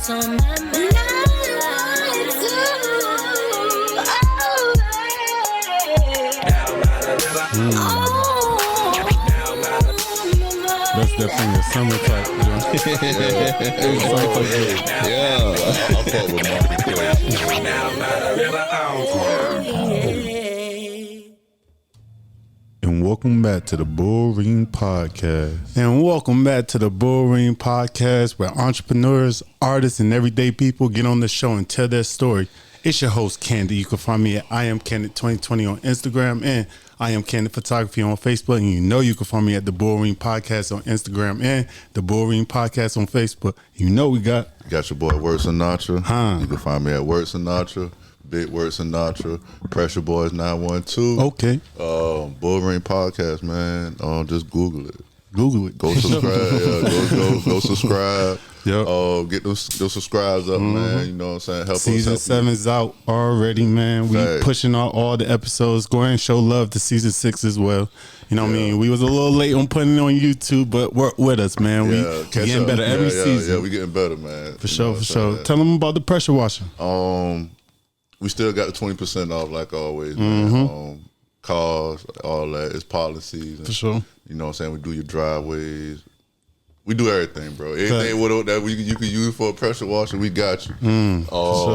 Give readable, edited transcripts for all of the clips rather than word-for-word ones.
what's on my mind. That's that thing, the summer type. I fuck with And welcome back to the Bullring Podcast. And welcome back to the Bullring Podcast, where entrepreneurs, artists, and everyday people get on the show and tell their story. It's your host, Candy. You can find me at I Am Candid 2020 on Instagram and I Am Candid Photography on Facebook. And you can find me at the Bullring Podcast on Instagram and the Bullring Podcast on Facebook. We got your boy Word Sinatra. You can find me at Word Sinatra, Big Word Sinatra, Pressure Boys 912. Okay. Bullring Podcast, man. Just Google it. Google it. Go subscribe. Go subscribe. Yep. Get those subscribes up, man. You know what I'm saying? Help Season us. 7's out already, man. We pushing out all the episodes. Go ahead and show love to season 6 as well. You know what I mean? We was a little late on putting it on YouTube, but work with us, man. We getting better every season. Yeah, we getting better, man. For sure. Tell them about the pressure washing. We still got the 20% off like always, man. Cars, all that. It's policies. For sure. You know what I'm saying? We do your driveways. We do everything, bro. Anything that you can use for a pressure washer, we got you.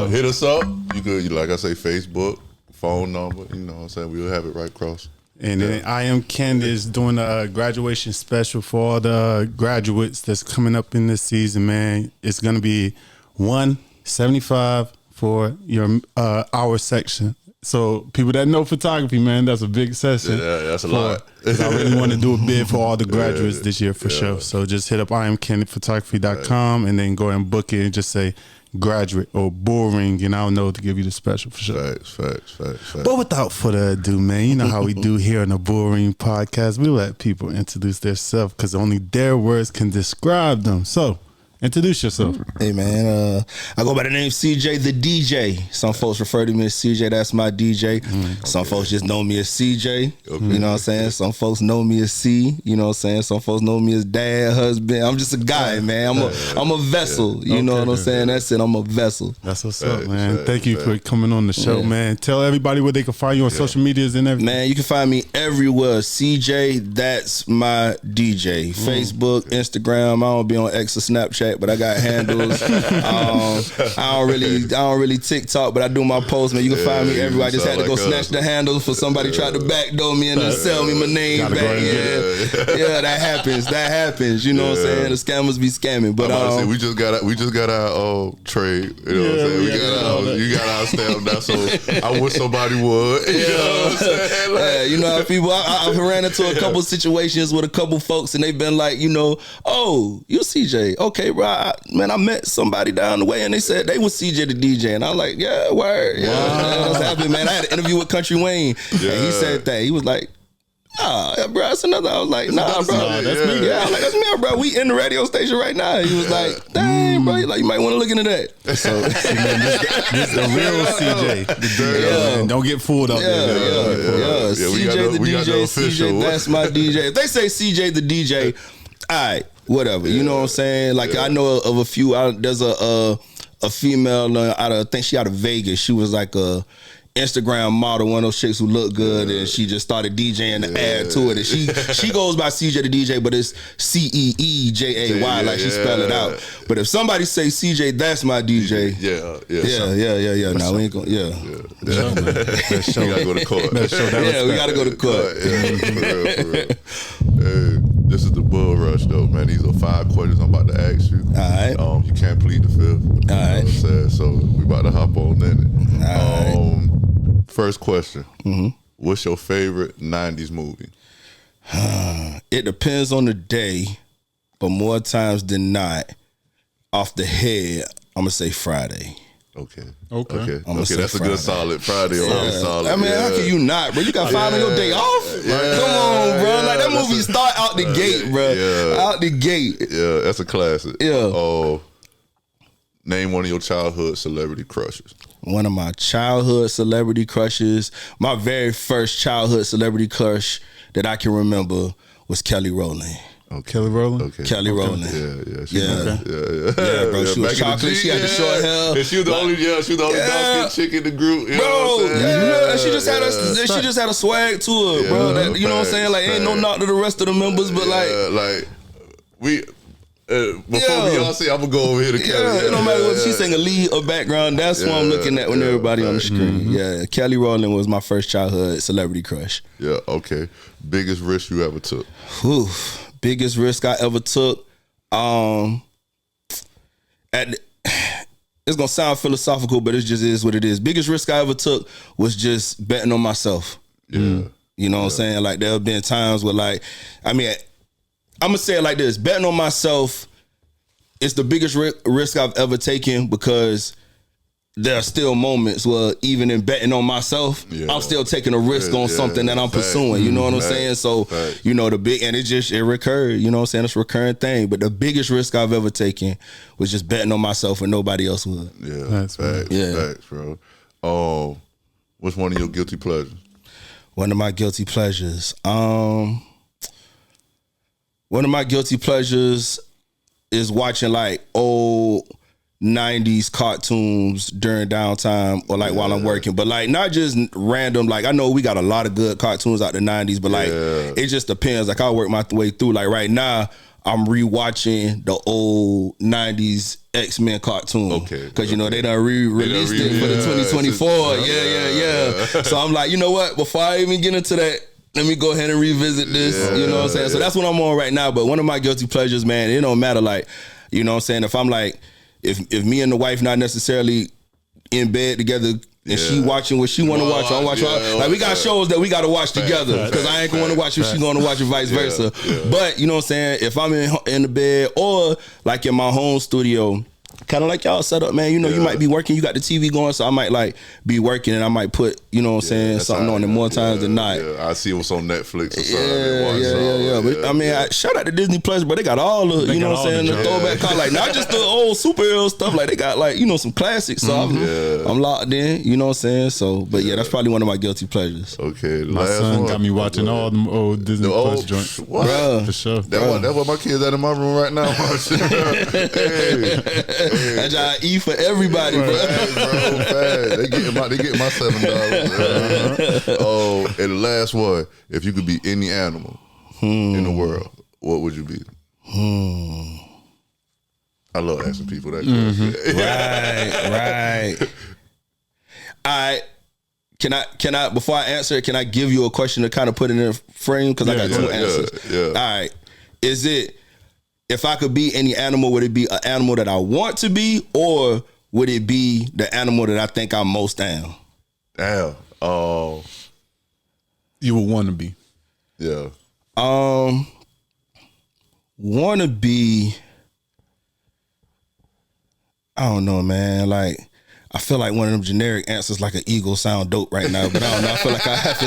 Hit us up. You could, like I say, Facebook, phone number. You know what I'm saying? We'll have it right across. And then I Am Candid is doing a graduation special for all the graduates that's coming up in this season, man. It's going to be $175 for your hour section. So people that know photography, man, that's a big session. Yeah, that's a lot. I really want to do a bid for all the graduates this year for sure. So just hit up IamCandidPhotography.com and then go and book it and just say graduate or Bullring, and I'll know to give you the special for sure. Facts. But without further ado, man, you know how we do here on the Bullring Podcast. We let people introduce themselves because only their words can describe them. So introduce yourself. Hey, man. I go by the name CJ the DJ. Some folks refer to me as CJ. That's my DJ. Some folks just know me as CJ. Okay. You know what I'm saying? Some folks know me as C. You know what I'm saying? Some folks know me as dad, husband. I'm just a guy, man. I'm a vessel. You know what I'm saying? That's it. I'm a vessel. That's what's up, man. Thank you for coming on the show, man. Tell everybody where they can find you on social medias and everything. Man, you can find me everywhere. CJ, that's my DJ. Facebook, Instagram. I don't be on X or Snapchat, but I got handles. I don't really TikTok, but I do my posts, man. You can find me everywhere. I just had to go snatch the handles for somebody tried to backdoor me and then sell me my name back. That happens. You know what I'm saying? The scammers be scamming. But we just got our trade. You know what I'm saying? You got our stamp now, so I wish somebody would. You know what I'm saying? Like, you know how people. I've ran into a couple situations with a couple folks, and they've been like, oh, you're CJ, okay, bro. I met somebody down the way, and they said they was CJ the DJ, and I'm like, yeah, word, that's happening, man. I had an interview with Country Wayne, and he said that he was like, bro, that's another. I was like, nah, bro, that's me. Yeah, I was like, that's me, bro. We in the radio station right now. He was like, dang, bro, you might want to look into that. So, this the real CJ. Man. Don't get fooled out there. CJ the DJ, CJ, that's my DJ. If they say CJ the DJ, all right, whatever. You know what I'm saying? Like, I know of a few. There's a female I think she out of Vegas. She was like a Instagram model, one of those chicks who look good, and she just started DJing to add to it. And she goes by CJ the DJ, but it's CEEJAY, like she spelled it out. But if somebody say CJ, that's my DJ. Yeah. Now we ain't going. We gotta go to court. We gotta go to court. For real. This is the Bull Rush, though, man. These are 5 questions I'm about to ask you. All right. You can't plead the 5th. All right. You know what I'm saying? So we about to hop on in it. All right. First question. What's your favorite 90s movie? It depends on the day, but more times than not, off the head, I'm going to say Friday. Okay. That's a good solid Friday. Solid. I mean, how can you not, bro? You got 5 on your day off? Come on, bro. Like, that movie start out the gate, bro. Out the gate. Yeah, that's a classic. Yeah. Name one of your childhood celebrity crushes. One of my childhood celebrity crushes, my very first childhood celebrity crush that I can remember was Kelly Rowland. Okay. Kelly Rowland? Okay. Kelly Rowland. Yeah. Yeah, bro. She was chocolate. She had the short hair. And she was the only dark-skinned chick in the group. You know what I'm saying? She just had a swag to her, bro. That, you know what I'm saying? Like, ain't no knock to the rest of the members, but we. Before Beyonce, I'm gonna go over here to Kelly. It don't matter whether she sing a lead or background. That's what I'm looking at when everybody on the screen. Mm-hmm. Yeah, Kelly Rowland was my first childhood celebrity crush. Yeah, okay. Biggest risk you ever took? Whew. Biggest risk I ever took. It's gonna sound philosophical, but it just is what it is. Biggest risk I ever took was just betting on myself. Yeah. You know what I'm saying? Like, there have been times where, I'm gonna say it like this: betting on myself is the biggest risk I've ever taken, because there are still moments where, even in betting on myself, I'm still taking a risk on something that I'm pursuing. You know what I'm saying? So, it recurred. You know what I'm saying? It's a recurring thing. But the biggest risk I've ever taken was just betting on myself when nobody else would. Yeah, that's facts. Facts, bro. What's one of your guilty pleasures? One of my guilty pleasures. One of my guilty pleasures is watching old 90s cartoons during downtime or while I'm working. But not just random. I know we got a lot of good cartoons out the 90s, but it just depends. I'll work my way through. Right now, I'm rewatching the old 90s X-Men cartoon. Okay. Because, they done re-released it for the 2024. Yeah. So I'm like, you know what? Before I even get into that, let me go ahead and revisit this. You know what I'm saying? So that's what I'm on right now. But one of my guilty pleasures, man, it don't matter. You know what I'm saying? If I'm if me and the wife not necessarily in bed together and she watching what she want to watch, I'm watching. We got shows that we got to watch together, because I ain't going to watch if she going to watch it, vice versa. But you know what I'm saying? If I'm in the bed or in my home studio, kind of like y'all set up, man. You might be working, you got the TV going, so I might be working and I might put, you know what I'm saying, something on it more times than not. Yeah, I see what's on Netflix or something. But shout out to Disney Plus, but they got all the, you know what I'm saying, the throwback call, not just the old superhero stuff, they got some classics. So I'm locked in, you know what I'm saying? So, but that's probably one of my guilty pleasures. Okay, my son got me watching all them old Disney Plus joints. What? Bruh. For sure. That's what my kids at in my room right now. That's y'all eat for everybody, bro. They getting my $7. And the last one: if you could be any animal in the world, what would you be? I love asking people that question. Right. All right. Can I before I answer it, can I give you a question to kind of put in a frame? Because I got two answers. All right. Is it, if I could be any animal, would it be an animal that I want to be, or would it be the animal that I think I most am? Damn. You would want to be. Yeah. Want to be, I don't know, man. I feel like one of them generic answers, like an eagle, sound dope right now, but I don't know. I feel like I have to.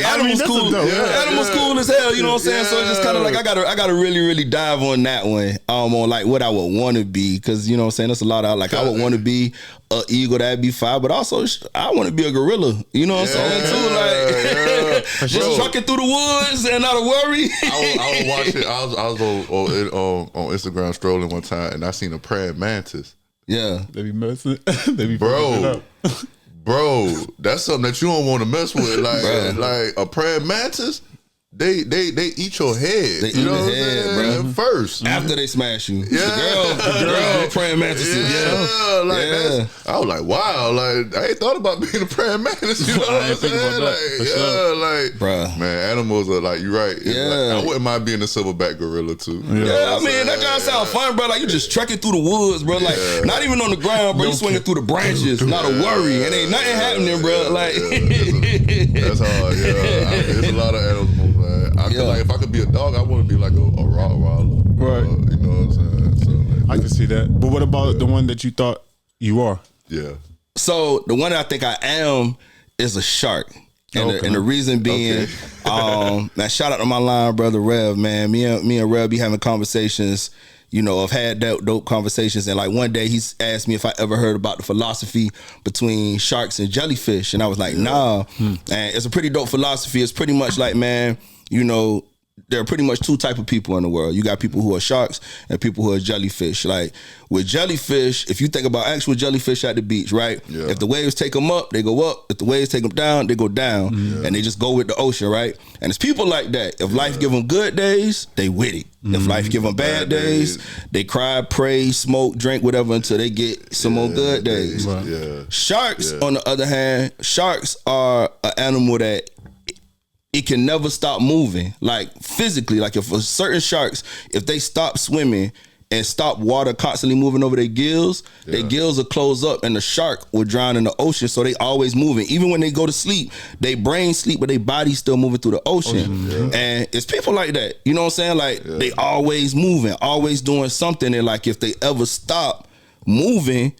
Animals cool. Animals cool as hell. You know what I'm saying? So it's just kind of I gotta really, really dive on that one. On what I would want to be, because you know what I'm saying. There's a lot of I would want to be an eagle. That'd be fine, but also I want to be a gorilla. You know what I'm saying too? Just trucking through the woods and not a worry. I was watching. I was on Instagram strolling one time, and I seen a praying mantis. Yeah, they be messing. They be bro, that's something that you don't want to mess with. Like a praying mantis, they eat your head. They eat your head, bro. First, after they smash you. The girl praying mantises. I was like, wow, I ain't thought about being a praying mantis. You know what I'm saying? Bruh. Man, animals are you're right. I wouldn't mind being a silverback gorilla too. I mean, that kind of sound fun, bro. You just trekking through the woods, bro. Not even on the ground, bro. You swinging through the branches, not a worry, and ain't nothing happening, bro. That's hard. There's a lot of animals. I feel like if I could be a dog, I want to be like a Rottweiler. Right. You know what I'm saying? So, I can see that. But what about the one that you thought you are? Yeah. So the one that I think I am is a shark. And the reason being, man, shout out to my line brother Rev, man. Me and Rev be having conversations. I've had dope conversations, and one day he's asked me if I ever heard about the philosophy between sharks and jellyfish, and I was like, nah. And it's a pretty dope philosophy. It's pretty much man, there are pretty much two type of people in the world. You got people who are sharks and people who are jellyfish. Like with jellyfish, if you think about actual jellyfish at the beach, right? Yeah. If the waves take them up, they go up. If the waves take them down, they go down. And they just go with the ocean, right? And it's people like that. If life give them good days, they with it. If life give them bad days, they cry, pray, smoke, drink, whatever until they get some more good days. Right. Sharks, on the other hand, sharks are an animal that it can never stop moving, like physically. Like if certain sharks, if they stop swimming and stop water constantly moving over their gills will close up and the shark will drown in the ocean. So they always moving. Even when they go to sleep, they brain sleep, but they body's still moving through the ocean. And it's people like that. You know what I'm saying? Like they always moving, always doing something. And like if they ever stop moving,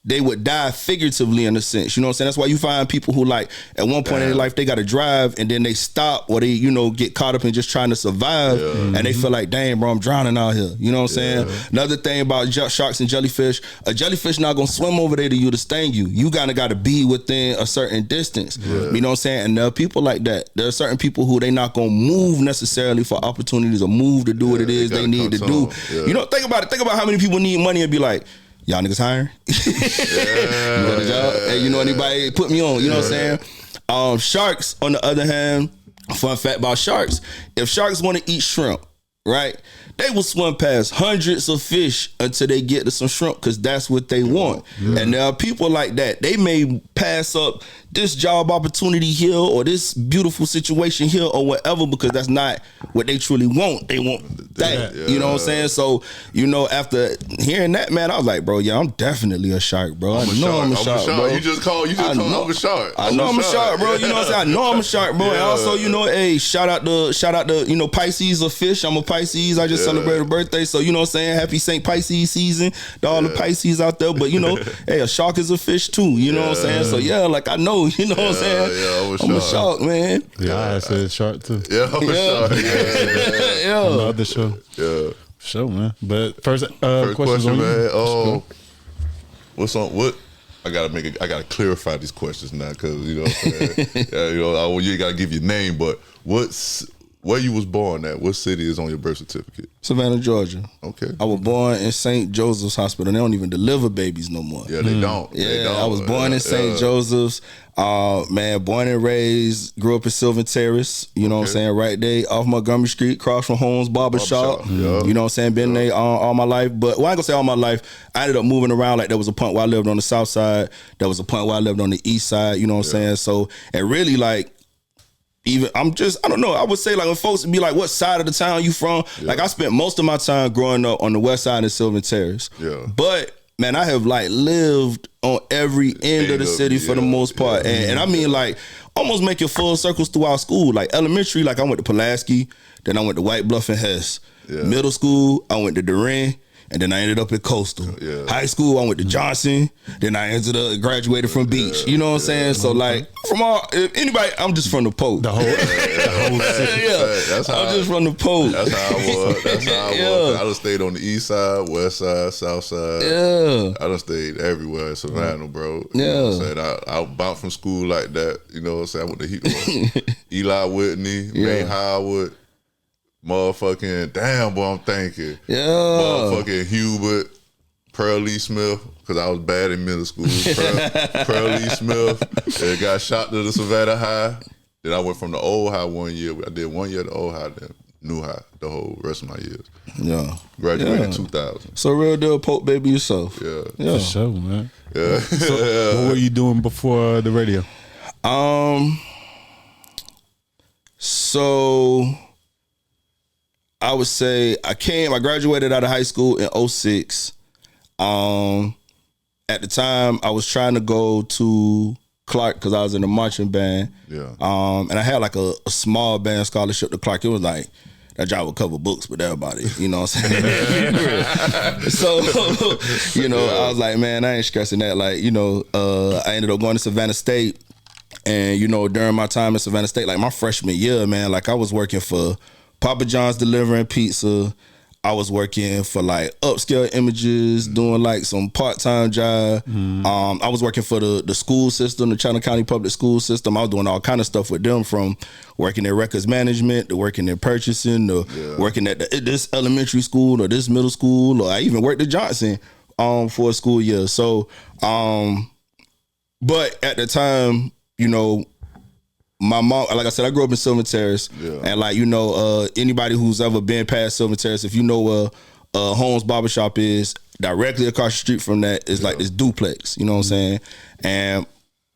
they would die figuratively in a sense. You know what I'm saying? That's why you find people who like at one point in their life they got to drive and then they stop or they, you know, get caught up in just trying to survive and they feel like, dang, bro, I'm drowning out here. You know what I'm saying? Another thing about sharks and jellyfish, a jellyfish not gonna swim over there to you to sting you. You kind of got to be within a certain distance. You know what I'm saying? And there are people like that. There are certain people who they not gonna move necessarily for opportunities or move to do what it is they need to do. You know, think about it. Think about how many people need money and be like, y'all niggas hiring? You got a job? Hey, you know anybody? Put me on. You know what I'm saying? Sharks, on the other hand, fun fact about sharks, if sharks want to eat shrimp, right, they will swim past hundreds of fish until they get to some shrimp because that's what they want. And there are people like that. They may pass up this job opportunity here or this beautiful situation here or whatever because that's not what they truly want. They want that. You know what I'm saying? So, you know, after hearing that, man, I was like, bro, yeah, I'm definitely a shark, bro. I know I'm a shark, bro. You just called I'm a shark. I know I'm a shark, bro. You know what I'm saying? I know I'm a shark, bro. And also, you know, hey, shout out to you know, Pisces or fish. I'm a Pisces. I just celebrated a birthday. So, you know what I'm saying? Happy St. Pisces season to all the Pisces out there. But, you know, hey, a shark is a fish too. You know what I'm saying? So, yeah, like I know, you know what I'm saying? I'm a shark, man. Yeah, I said shark too. Yeah, I'm a shark. On the other show. Yeah. Show, man. But first question, man. Oh, what's on? What? I gotta clarify these questions now because you know what I'm saying. You know, you gotta give your name, but where you was born at? What city is on your birth certificate? Savannah, Georgia. Okay. I was born in St. Joseph's Hospital. They don't even deliver babies no more. Yeah, they don't. Yeah, they don't. I was born in St. Joseph's. Man, born and raised, grew up in Sylvan Terrace. You know what I'm saying? Right there off Montgomery Street, across from Holmes Barbershop. You know what I'm saying? Been there all my life. But, well, I ain't gonna say all my life. I ended up moving around. Like, there was a point where I lived on the south side. There was a point where I lived on the east side. You know what I'm saying? So, and really, like, even I don't know. I would say like when folks be like, "What side of the town you from?" Like I spent most of my time growing up on the west side of Sylvan Terrace. But man, I have like lived on every end of the city for the most part, and I mean like almost making full circles throughout school. Like elementary, like I went to Pulaski, then I went to White Bluff and Hess. Middle school, I went to Duran. And then I ended up at Coastal. High school, I went to Johnson. Then I graduated from Beach. You know what I'm saying? So like, from anybody, I'm just from the Post. The whole city. I'm just from the Post. That's how I was. I done stayed on the east side, west side, south side. I done stayed everywhere in Savannah, bro. You know what I'm saying? I bounced from school like that. You know what I'm saying? I went to Eli Whitney, Ray Howard. Motherfucking, damn, boy, I'm thinking. Motherfucking Hubert, Pearl Lee Smith, because I was bad in middle school. Pearl Lee Smith, got shot to the Savannah High. Then I went from the old high 1 year. I did 1 year at the old high, then new high, the whole rest of my years. Graduated in 2000. So real deal Pope baby yourself. For sure, man. So what were you doing before the radio? So I would say I graduated out of high school in 2006. At the time, I was trying to go to Clark because I was in the marching band. And I had like a small band scholarship to Clark. It was like, that job would cover books, but that about it. You know what I'm saying? So, you know, I was like, man, I ain't stressing that. Like, you know, I ended up going to Savannah State. And, you know, during my time at Savannah State, like my freshman year, man, like I was working for Papa John's delivering pizza. I was working for like Upscale Images, doing like some part-time job. I was working for the school system, the Chattanooga County Public School System. I was doing all kind of stuff with them, from working in records management to working in purchasing to working at this elementary school or this middle school, or I even worked at Johnson for a school year. So, but at the time, you know, my mom, like I said, I grew up in Sylvan Terrace, and like, you know, anybody who's ever been past Sylvan Terrace, if you know where Holmes Barbershop is, directly across the street from that is like this duplex, you know what I'm saying? And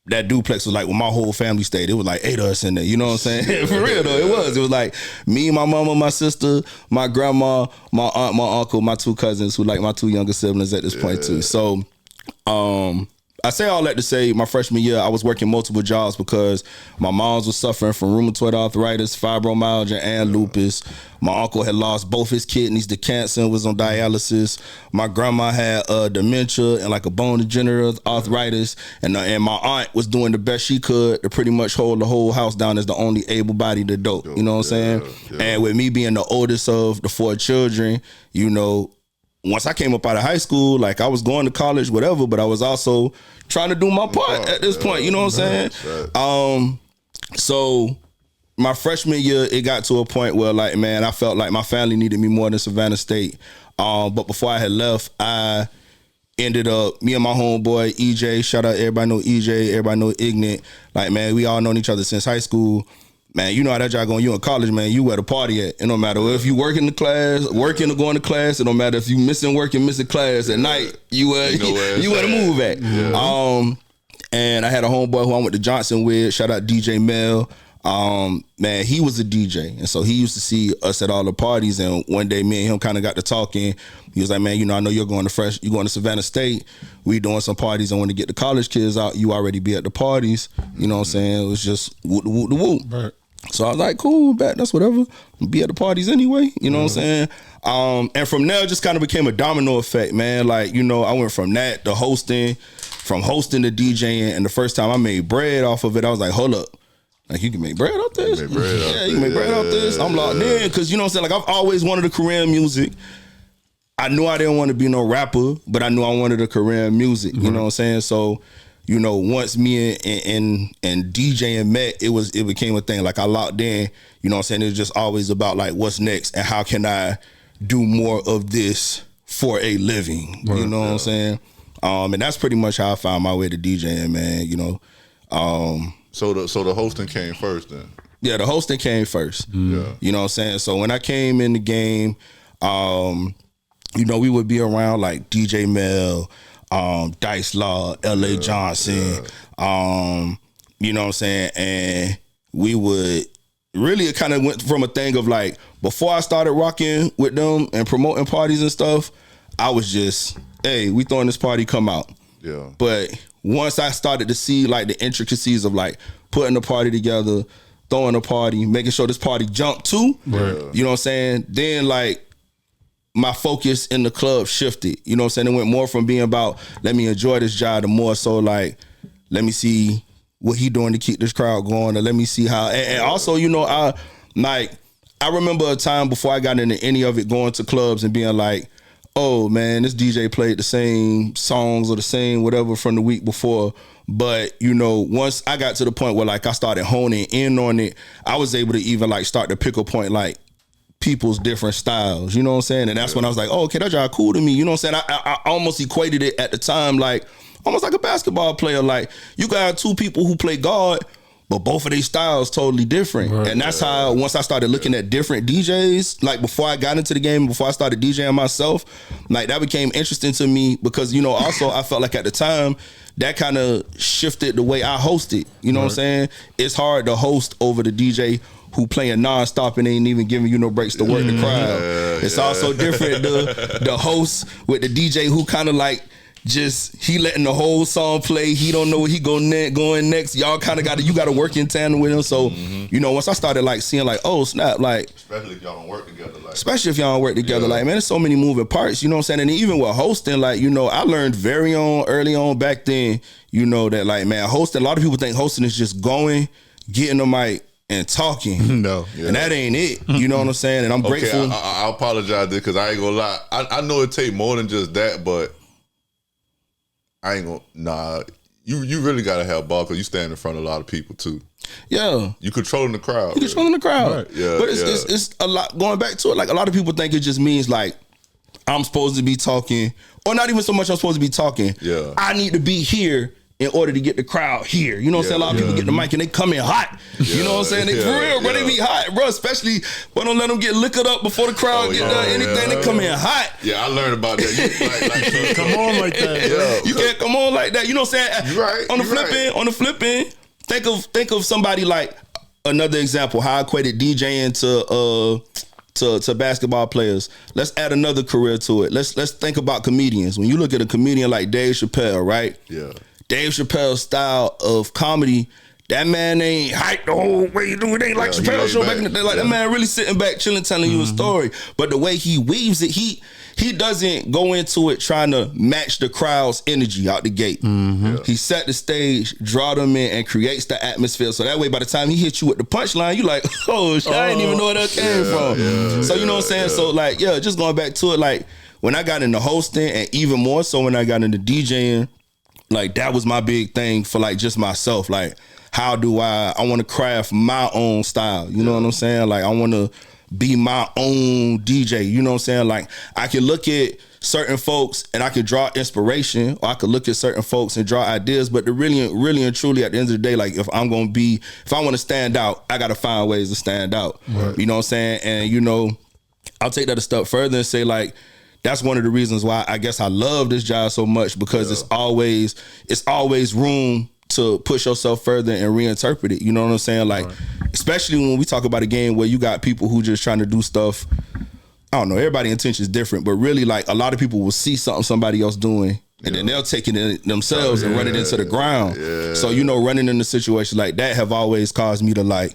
that duplex was like where my whole family stayed. It was like 8 of us in there, you know what I'm saying? For real though, it was. It was like me, my mama, my sister, my grandma, my aunt, my uncle, my 2 cousins, who like my 2 younger siblings at this point too. So, I say all that to say my freshman year, I was working multiple jobs because my mom's was suffering from rheumatoid arthritis, fibromyalgia, and lupus. My uncle had lost both his kidneys to cancer and was on dialysis. My grandma had dementia and like a bone degenerative arthritis. And my aunt was doing the best she could to pretty much hold the whole house down as the only able-bodied adult. You know what I'm saying? And with me being the oldest of the 4 children, you know, once I came up out of high school, like I was going to college, whatever, but I was also trying to do my part at this point, you know what I'm saying? So my freshman year, it got to a point where like, man, I felt like my family needed me more than Savannah State. But before I had left, I ended up, me and my homeboy, EJ, shout out, everybody know EJ, everybody know Ignat. Like, man, we all known each other since high school. Man, you know how that job going. You in college, man. You where the party at. It don't matter if you work in the class, working or going to class. It don't matter if you missing work and missing class at night. You where the move at. And I had a homeboy who I went to Johnson with. Shout out DJ Mel. Man, he was a DJ, and so he used to see us at all the parties. And one day, me and him kind of got to talking. He was like, "Man, you know, I know you're going to Savannah State. We doing some parties. I want to get the college kids out. You already be at the parties. You know what I'm saying? It was just whoop, whoop, whoop." Right. So I was like, cool, bet, that's whatever. Be at the parties anyway, you know what I'm saying? And from there, it just kind of became a domino effect, man. Like, you know, I went from that to hosting, from hosting to DJing, and the first time I made bread off of it, I was like, hold up. Like, you can make bread off this? You can make bread off this. I'm locked in, because, you know what I'm saying? Like, I've always wanted a career in music. I knew I didn't want to be no rapper, but I knew I wanted a career in music, you know what I'm saying? So, you know, once me and DJing met, it became a thing. Like, I locked in, you know what I'm saying? It was just always about like, what's next and how can I do more of this for a living? You know what I'm saying? And that's pretty much how I found my way to DJing, man, you know. So the hosting came first then? Yeah, the hosting came first. You know what I'm saying? So when I came in the game, you know, we would be around like DJ Mel, Dice Law, LA Johnson, you know what I'm saying? And we would really, it kind of went from a thing of like, before I started rocking with them and promoting parties and stuff, I was just, hey, we throwing this party, come out. Yeah. But once I started to see like the intricacies of like putting a party together, throwing a party, making sure this party jumped too, you know what I'm saying? Then like, my focus in the club shifted. You know what I'm saying? It went more from being about, let me enjoy this job, to more so like, let me see what he doing to keep this crowd going, or let me see how, and also, you know, I remember a time before I got into any of it, going to clubs and being like, oh man, this DJ played the same songs or the same whatever from the week before. But, you know, once I got to the point where like I started honing in on it, I was able to even like start to pick a point like, people's different styles, you know what I'm saying? And that's when I was like, oh, okay, that job cool to me, you know what I'm saying? I almost equated it at the time like, almost like a basketball player. Like, you got 2 people who play guard, but both of their styles totally different. And that's how, once I started looking at different DJs, like before I got into the game, before I started DJing myself, like that became interesting to me because, you know, also I felt like at the time, that kind of shifted the way I hosted, you know what I'm saying? It's hard to host over the DJ who playing nonstop and ain't even giving you no breaks to work the crowd. It's also different the host with the DJ who kind of like just he letting the whole song play. He don't know where he going next. Y'all kind of you got to work in tandem with him. So you know, once I started like seeing like, oh snap, like especially if y'all don't work together, like man, there's so many moving parts. You know what I'm saying? And even with hosting, like you know, I learned very early on back then. You know that like man, hosting. A lot of people think hosting is just going, getting the mic, and talking. No. Yeah. And that ain't it. You know what I'm saying? And I'm grateful. I apologize because I ain't gonna lie. I know it take more than just that, but I ain't gonna. Nah, you really gotta have ball because you stand in front of a lot of people too. Yeah, you controlling the crowd. You controlling the crowd. Right. Yeah, but it's a lot. Going back to it, like a lot of people think it just means like I'm supposed to be talking, or not even so much I'm supposed to be talking. Yeah, I need to be here in order to get the crowd here. You know what I'm saying? A lot of people get the mic and they come in hot. You know what I'm saying? They, for real, bro, they be hot, bro. Especially, but don't let them get liquored up before the crowd get done anything. They come in hot. Yeah, I learned about that. You can't come on like that. Yeah. You can't come on like that. You know what I'm saying? Right. On the flip end, think of somebody like another example. How I equated DJing to basketball players. Let's add another career to it. Let's think about comedians. When you look at a comedian like Dave Chappelle, right? Yeah. Dave Chappelle's style of comedy, that man ain't hyped the whole way. It ain't like Chappelle show back in the day. Like that man really sitting back, chilling, telling you a story. But the way he weaves it, he doesn't go into it trying to match the crowd's energy out the gate. Yeah. He set the stage, draw them in, and creates the atmosphere. So that way, by the time he hits you with the punchline, you like, oh shit, I didn't even know where that came from. So you know what I'm saying? So like, just going back to it, like when I got into hosting, and even more so when I got into DJing, like that was my big thing for like just myself. Like, how do I want to craft my own style? You know what I'm saying? Like, I want to be my own DJ. You know what I'm saying? Like, I can look at certain folks and I can draw inspiration, or I could look at certain folks and draw ideas. But the really and truly, at the end of the day, like if I want to stand out, I got to find ways to stand out. Right. You know what I'm saying? And you know, I'll take that a step further and say like, that's one of the reasons why I guess I love this job so much, because it's always room to push yourself further and reinterpret it. You know what I'm saying? Like, especially when we talk about a game where you got people who just trying to do stuff. I don't know. Everybody's intention is different, but really, like a lot of people will see something somebody else doing, and then they'll take it themselves and run it into the ground. Yeah. So you know, running in a situation like that have always caused me to like,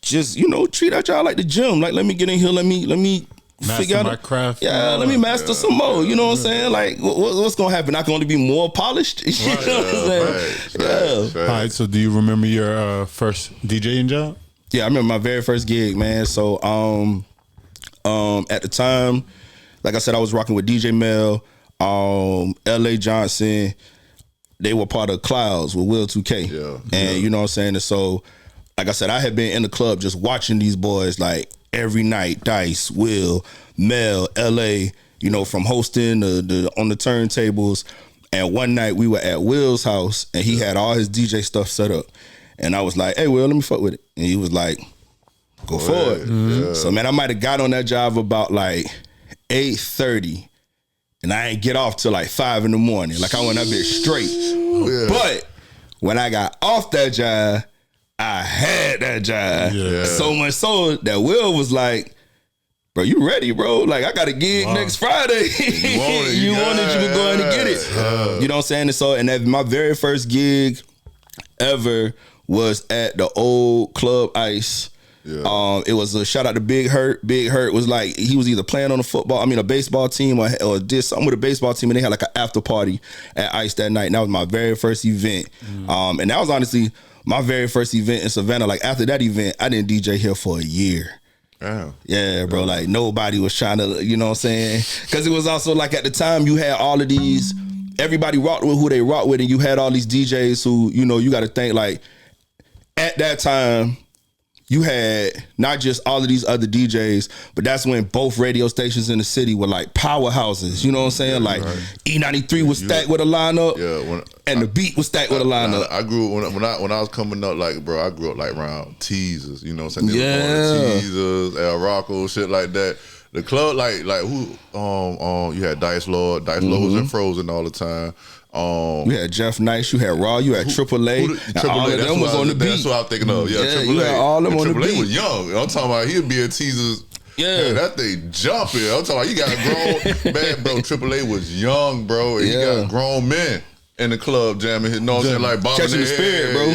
just treat our job like the gym. Like, let me get in here. Let me. Master my craft. Yeah, let me master some more. You know what I'm saying? Like, what's gonna happen? I can only be more polished. You know what I'm saying? All right. So, do you remember your first DJing job? Yeah, I remember my very first gig, man. So, at the time, like I said, I was rocking with DJ Mel, L.A. Johnson. They were part of Clouds with Will 2K. Yeah. And you know what I'm saying? And so, like I said, I had been in the club just watching these boys like every night. Dice, Will, Mel, L.A., from hosting on the turntables. And one night we were at Will's house and he had all his DJ stuff set up. And I was like, hey, Will, let me fuck with it. And he was like, go for it. Yeah. So, man, I might have got on that job about like 8:30. And I ain't get off till like 5 a.m. Like I went that bitch straight. Yeah. But when I got off that job, I had that job. Yeah. So much so that Will was like, bro, you ready, bro? Like, I got a gig next Friday. You want it, you can go ahead and get it. Yeah. You know what I'm saying? And so, and that my very first gig ever was at the old Club Ice. Yeah. It was a shout out to Big Hurt. Big Hurt was like, he was either playing on a baseball team or did something with a baseball team, and they had like an after party at Ice that night. And that was my very first event. And that was honestly my very first event in Savannah. Like after that event, I didn't DJ here for a year. Damn. Yeah, bro. Like nobody was trying to, you know what I'm saying? Because it was also like at the time you had all of these, everybody rocked with who they rocked with, and you had all these DJs who, you got to think like at that time, you had not just all of these other DJs, but that's when both radio stations in the city were like powerhouses. You know what I'm saying? Like E93 was stacked with a lineup, and the beat was stacked with a lineup. I grew up when I was coming up, like bro, I grew up like around Teasers. You know what I'm saying? Teasers, El Rocco, shit like that. The club, like who? You had Dice Lord. Dice Lord was in Frozen all the time. You had Jeff Nice, you had Raw, you had Triple A. All of them was on the beat. That's what I was thinking of. Yeah, Triple you A. had all of them on the beat. Triple A was young. I'm talking about he'd be a Teasers. Yeah. Man, that thing jumping. I'm talking about you got a grown man, bro. Triple A was young, bro. And you got grown men in the club jamming. You know what I'm saying? Like bombing catching the spirit, bro.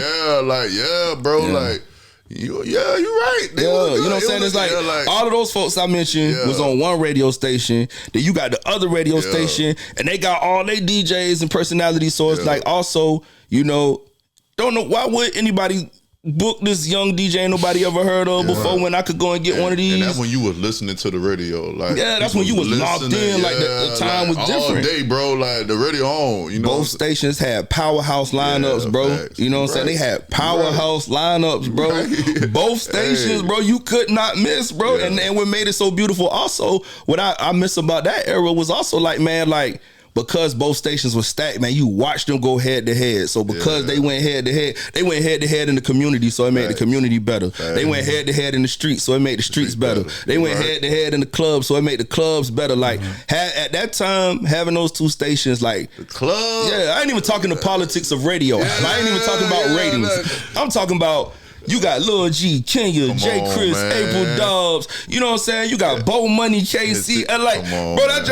Yeah, bro. Like. You're right. You know what I'm saying? It's like all of those folks I mentioned was on one radio station. Then you got the other radio station, and they got all their DJs and personalities. So it's like also, don't know why would anybody book this young DJ ain't nobody ever heard of before when I could go and get one of these. And that's when you was listening to the radio. Like, that's when you was locked in. Like the time was different. All day, bro. Like the radio on. You know, both stations had powerhouse lineups, bro. Facts. You know what I'm saying? They had powerhouse lineups, bro. Right. Both stations, bro. You could not miss, bro. Yeah. And what made it so beautiful also, what I miss about that era was also like, man, like, because both stations were stacked, man, you watched them go head to head. So because they went head to head in the community, so it made the community better. They went head to head in the streets, so it made the streets better. They went head to head in the club, so it made the clubs better. Like at that time, having those two stations, like the club. Yeah, I ain't even talking the politics of radio. I ain't even talking about ratings. I'm talking about. You got Lil G, Kenya, J. Chris, man. April Dobbs. You know what I'm saying? You got Bo Money, KC. And like, that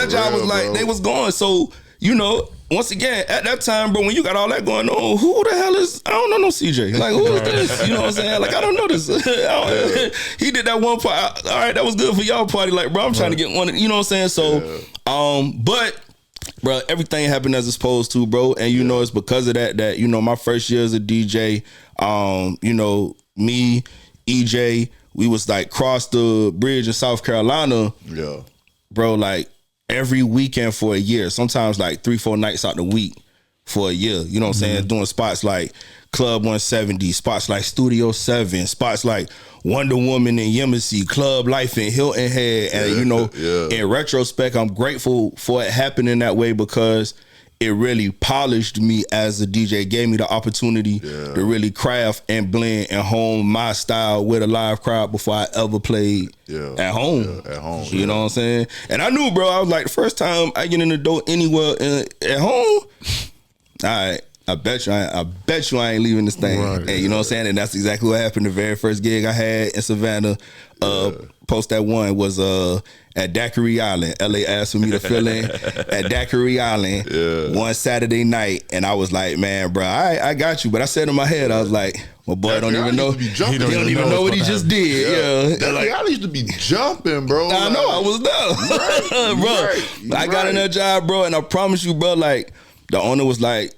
job was like, they was going. So, you know, once again, at that time, bro, when you got all that going on, who the hell is, I don't know no CJ. Like, who is this? You know what I'm saying? Like, I don't know this. He did that one part. All right, that was good for y'all party. Like, bro, I'm trying to get one, you know what I'm saying? So, but, bro, everything happened as it's supposed to, bro. And you know, it's because of that, you know, my first year as a DJ, you know, me, EJ, we was like cross the bridge in South Carolina. Yeah. Bro, like every weekend for a year, sometimes like 3-4 nights out the week for a year. You know what I'm saying? Doing spots like Club 170, spots like Studio 7, spots like Wonder Woman in Yemassee, Club Life in Hilton Head. And, you know, in retrospect, I'm grateful for it happening that way because it really polished me as a DJ, gave me the opportunity to really craft and blend and hone my style with a live crowd before I ever played at home. At home. You know what I'm saying? And I knew, bro, I was like, the first time I get in the door anywhere at home, all right, I bet you I ain't leaving this thing. Right, and you know what I'm saying? And that's exactly what happened. The very first gig I had in Savannah, post that one was at Daiquiri Island. LA asked for me to fill in at Daiquiri Island one Saturday night. And I was like, man, bro, I got you. But I said in my head, I was like, my boy don't even know. He don't even know what he just did. Yeah. Like, I used to be jumping, bro. I know, I was there. Right, bro. I got in that job, bro. And I promise you, bro, like, the owner was like,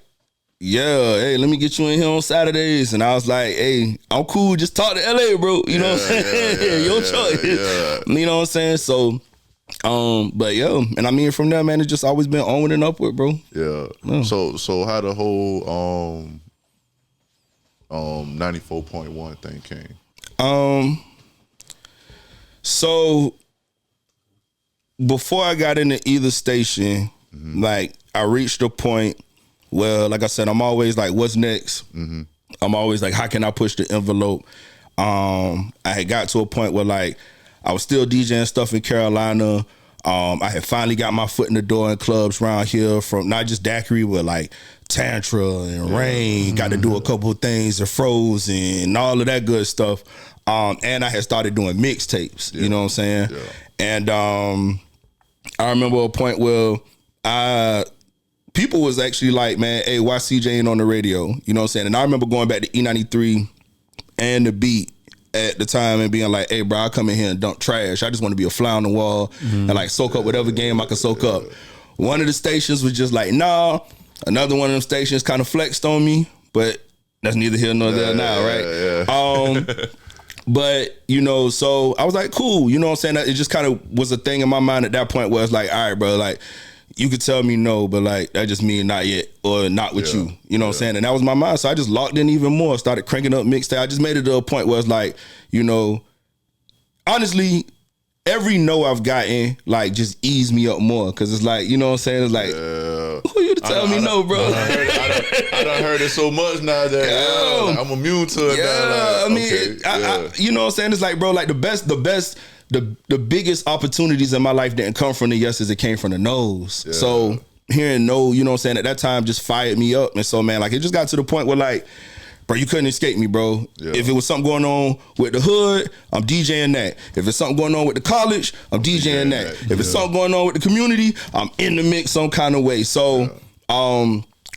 yeah, hey, let me get you in here on Saturdays. And I was like, hey, I'm cool. Just talk to LA, bro. You know what I'm saying? Your choice. You know what I'm saying? So, but yeah, and I mean, from there, man, it's just always been onward and upward, bro. Yeah. So how the whole 94.1 thing came? So before I got into either station, like I reached a point. Well, like I said, I'm always like, what's next? I'm always like, how can I push the envelope? I had got to a point where like I was still DJing stuff in Carolina. I had finally got my foot in the door in clubs around here from not just Daiquiri, but like Tantra and Rain. Got to do a couple of things and Frozen and all of that good stuff. And I had started doing mixtapes, you know what I'm saying? Yeah. And I remember a point where people was actually like, man, hey, why CJ ain't on the radio? You know what I'm saying? And I remember going back to E93 and The Beat at the time and being like, hey, bro, I come in here and dump trash. I just want to be a fly on the wall and like soak up whatever game I can soak up. One of the stations was just like, nah. Another one of them stations kind of flexed on me, but that's neither here nor there now, right? But, you know, so I was like, cool. You know what I'm saying? It just kind of was a thing in my mind at that point where it's like, all right, bro, like, you could tell me no, but like that just mean not yet or not with you. You know what I'm saying? And that was my mind. So I just locked in even more, started cranking up mixtape. I just made it to a point where it's like, you know, honestly, every no I've gotten like just eased me up more. Cause it's like, you know what I'm saying? It's like, who you to tell me no, bro? I done heard it so much now that like, I'm immune to it now. Like, I mean, I, you know what I'm saying? It's like, bro, like the biggest opportunities in my life didn't come from the yeses, it came from the no's. Yeah. So hearing no, you know what I'm saying, at that time just fired me up. And so, man, like it just got to the point where like, bro, you couldn't escape me, bro. Yeah. If it was something going on with the hood, I'm DJing that. If it's something going on with the college, I'm DJing that. If it's something going on with the community, I'm in the mix some kind of way. So,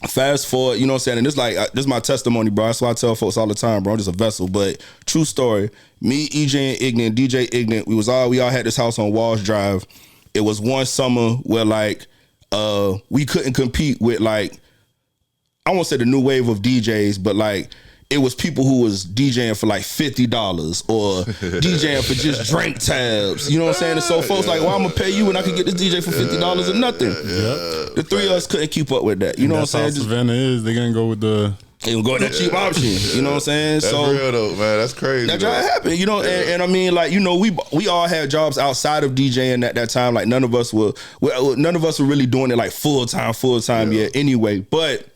fast forward, you know what I'm saying? And this is my testimony, bro. That's why I tell folks all the time, bro. I'm just a vessel. But true story. Me, EJ and Ignorant, DJ Ignorant, we all had this house on Walls Drive. It was one summer where like we couldn't compete with like, I won't say the new wave of DJs, but like it was people who was DJing for like $50 or DJing for just drink tabs. You know what I'm saying? And so folks like, well, I'm gonna pay you and I can get this DJ for $50 or nothing. The three of us couldn't keep up with that. You know what I'm saying? Savannah is. They're gonna go with the. And go with that cheap option. You know what I'm saying? That's real though, man. That's crazy. That job happened, you know. And I mean, like, you know, we all had jobs outside of DJing at that time. Like none of us were really doing it like full time yet. Anyway, but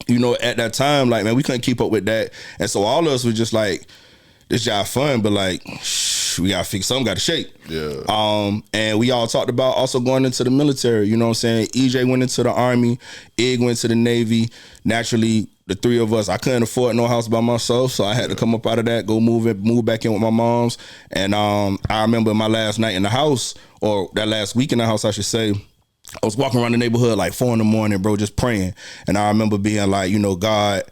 you know, at that time, like, man, we couldn't keep up with that, and so all of us were just like, this job fun, but like, we gotta fix something, gotta shake. Yeah. And we all talked about also going into the military. You know what I'm saying? EJ went into the Army, Ig went to the Navy. Naturally, the three of us, I couldn't afford no house by myself, so I had to come up out of that, go move back in with my moms. And I remember my last night in the house, or that last week in the house, I should say, I was walking around the neighborhood like 4 a.m, bro, just praying. And I remember being like, you know, God,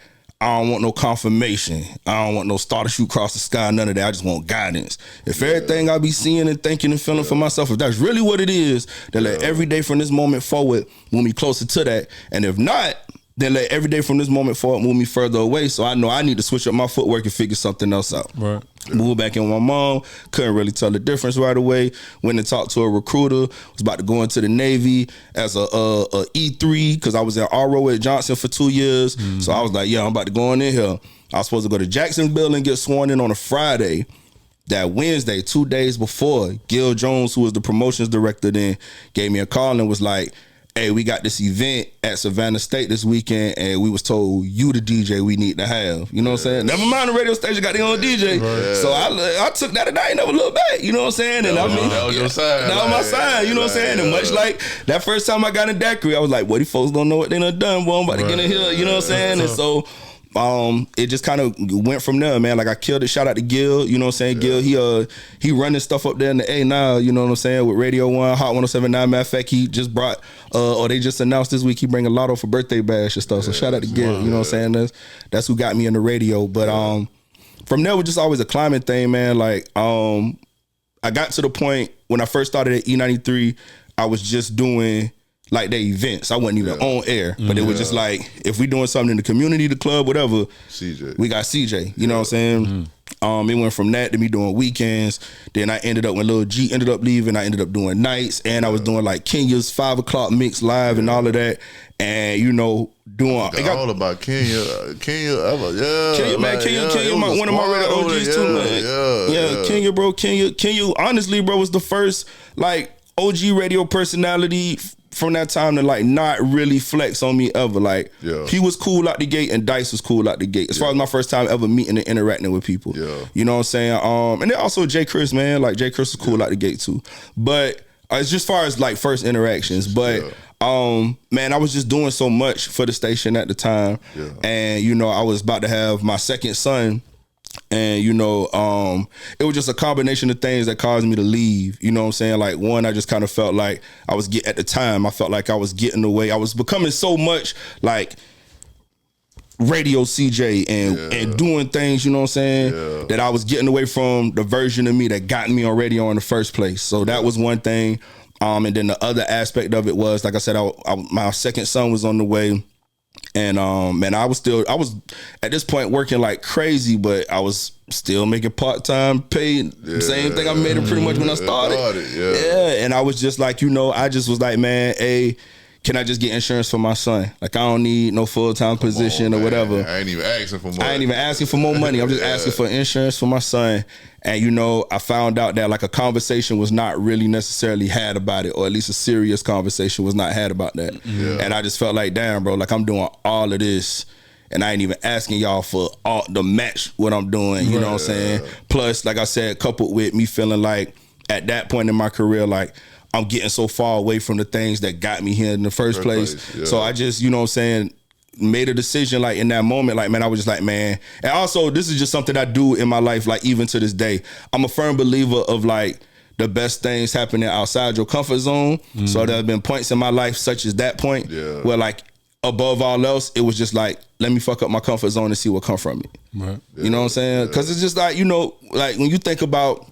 I don't want no confirmation. I don't want no star to shoot across the sky, none of that. I just want guidance. If everything I be seeing and thinking and feeling for myself, if that's really what it is, then let every day from this moment forward move me closer to that. And if not, then let every day from this moment forward move me further away. So I know I need to switch up my footwork and figure something else out. Right. Moved back in with my mom. Couldn't really tell the difference right away. Went and talked to a recruiter. Was about to go into the Navy as a E3 because I was in RO at Johnson for 2 years. Mm-hmm. So I was like, yeah, I'm about to go in here. I was supposed to go to Jacksonville and get sworn in on a Friday. That Wednesday, 2 days before, Gil Jones, who was the promotions director then, gave me a call and was like, hey, we got this event at Savannah State this weekend, and we was told you the DJ we need to have. You know what I'm saying? Never mind, the radio station got their own DJ. Right. So I took that and I ain't never looked back. You know what I'm saying? And that was your sign. That was my sign. You know what I'm saying? And much like that first time I got in Daiquiri, I was like, what, these folks don't know what they done done, boy. I'm about to get in here. You know what I'm saying? And so it just kind of went from there, man. Like I killed it. Shout out to Gil. You know what I'm saying? Gil, he running stuff up there in the A now. You know what I'm saying? With Radio 1, Hot 107.9. Matter of fact, he just brought, or they just announced this week, he bring a lotto for birthday bash and stuff. So shout out to Gil. You know what I'm saying? That's who got me in the radio. But from there, it was just always a climbing thing, man. Like I got to the point when I first started at E93, I was just doing like their events. I wasn't even on air, but it was just like, if we doing something in the community, the club, whatever, CJ. we got CJ. You know what I'm saying? It went from that to me doing weekends. Then I ended up, when Lil G ended up leaving, I ended up doing nights, and I was doing like Kenya's 5 o'clock mix live and all of that. And you know, doing all about Kenya, man, Kenya, one of my radio OGs too, man. Kenya, bro, Kenya, honestly, bro, was the first like OG radio personality from that time to like not really flex on me ever. Like he was cool out the gate and Dice was cool out the gate. As far as my first time ever meeting and interacting with people. You know what I'm saying? And then also J. Chris, man. Like J. Chris was cool out the gate too. But it's just far as like first interactions. But man, I was just doing so much for the station at the time. And you know, I was about to have my second son. And you know, it was just a combination of things that caused me to leave. You know what I'm saying? Like one, I just kind of felt like I felt like I was getting away. I was becoming so much like radio CJ and doing things, you know what I'm saying, that I was getting away from the version of me that got me on radio in the first place. So that was one thing. And then the other aspect of it was, like I said, my second son was on the way. And man, I was at this point working like crazy, but I was still making part-time paid. Same thing I made it pretty much when I started. And I was just like, you know, I just was like, man, hey, can I just get insurance for my son? Like I don't need no full-time position or whatever. I ain't even asking for money. I ain't even asking for more money. I'm just asking for insurance for my son. And you know, I found out that like a conversation was not really necessarily had about it, or at least a serious conversation was not had about that. And I just felt like, damn, bro, like I'm doing all of this and I ain't even asking y'all for all the match what I'm doing. You know what I'm saying? Plus, like I said, coupled with me feeling like at that point in my career, like I'm getting so far away from the things that got me here in the first place. So I just, you know what I'm saying, made a decision like in that moment, like, man, I was just like, man. And also, this is just something I do in my life, like even to this day. I'm a firm believer of like the best things happening outside your comfort zone. So there have been points in my life such as that point where like above all else, it was just like, let me fuck up my comfort zone and see what come from it. You know what I'm saying? Because it's just like, you know, like when you think about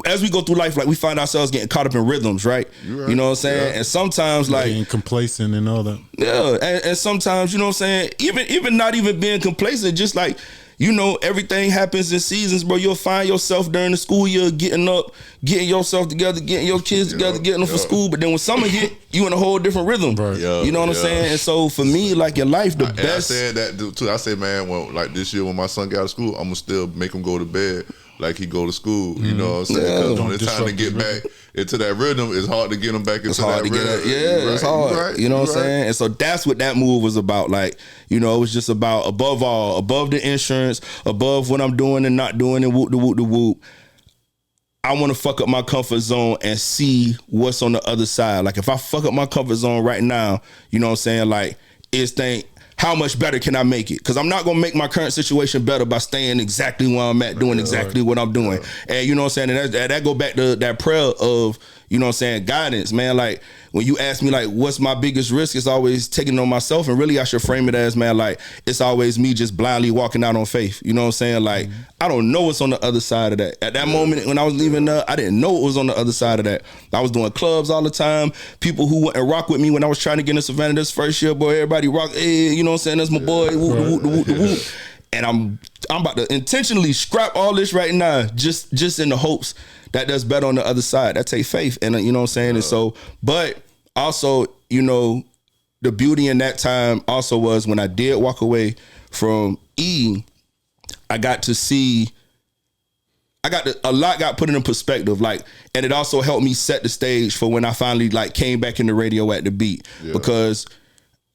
as we go through life, like we find ourselves getting caught up in rhythms, right? Right. You know what I'm saying? Yeah. And sometimes like being complacent and all that. yeah, and sometimes, you know what I'm saying, even not even being complacent, just like, you know, everything happens in seasons, bro. You'll find yourself during the school year getting up, getting yourself together, getting your kids together, getting them for school. But then when summer hit, you in a whole different rhythm. Right. You know what I'm saying? And so for me, like in life, the best. I said that too. I said, man, well, like this year when my son got out of school, I'm gonna still make him go to bed like he go to school. You know what I'm saying? Because when it's time to get back into that rhythm, it's hard to get him back into that rhythm. It's hard. Right. You know what I'm saying? And so that's what that move was about. Like, you know, it was just about above all, above the insurance, above what I'm doing and not doing and whoop the whoop the whoop. I want to fuck up my comfort zone and see what's on the other side. Like if I fuck up my comfort zone right now, you know what I'm saying? Like how much better can I make it? Because I'm not going to make my current situation better by staying exactly where I'm at, doing exactly what I'm doing. And you know what I'm saying? And that go back to that prayer of, you know what I'm saying, guidance, man. Like when you ask me like, what's my biggest risk? It's always taking it on myself. And really I should frame it as, man, like it's always me just blindly walking out on faith. You know what I'm saying? Like I don't know what's on the other side of that. At that moment when I was leaving, I didn't know what was on the other side of that. I was doing clubs all the time. People who wouldn't rock with me when I was trying to get into Savannah this first year, boy, everybody rock. Hey, you know what I'm saying? That's my boy. Whoop, whoop, whoop, whoop. And I'm about to intentionally scrap all this right now, just in the hopes that there's better on the other side. That take faith, and you know what I'm saying. And so, but also, you know, the beauty in that time also was when I did walk away from E, I got to see. A lot got put in perspective, like, and it also helped me set the stage for when I finally like came back in the radio at the beat, because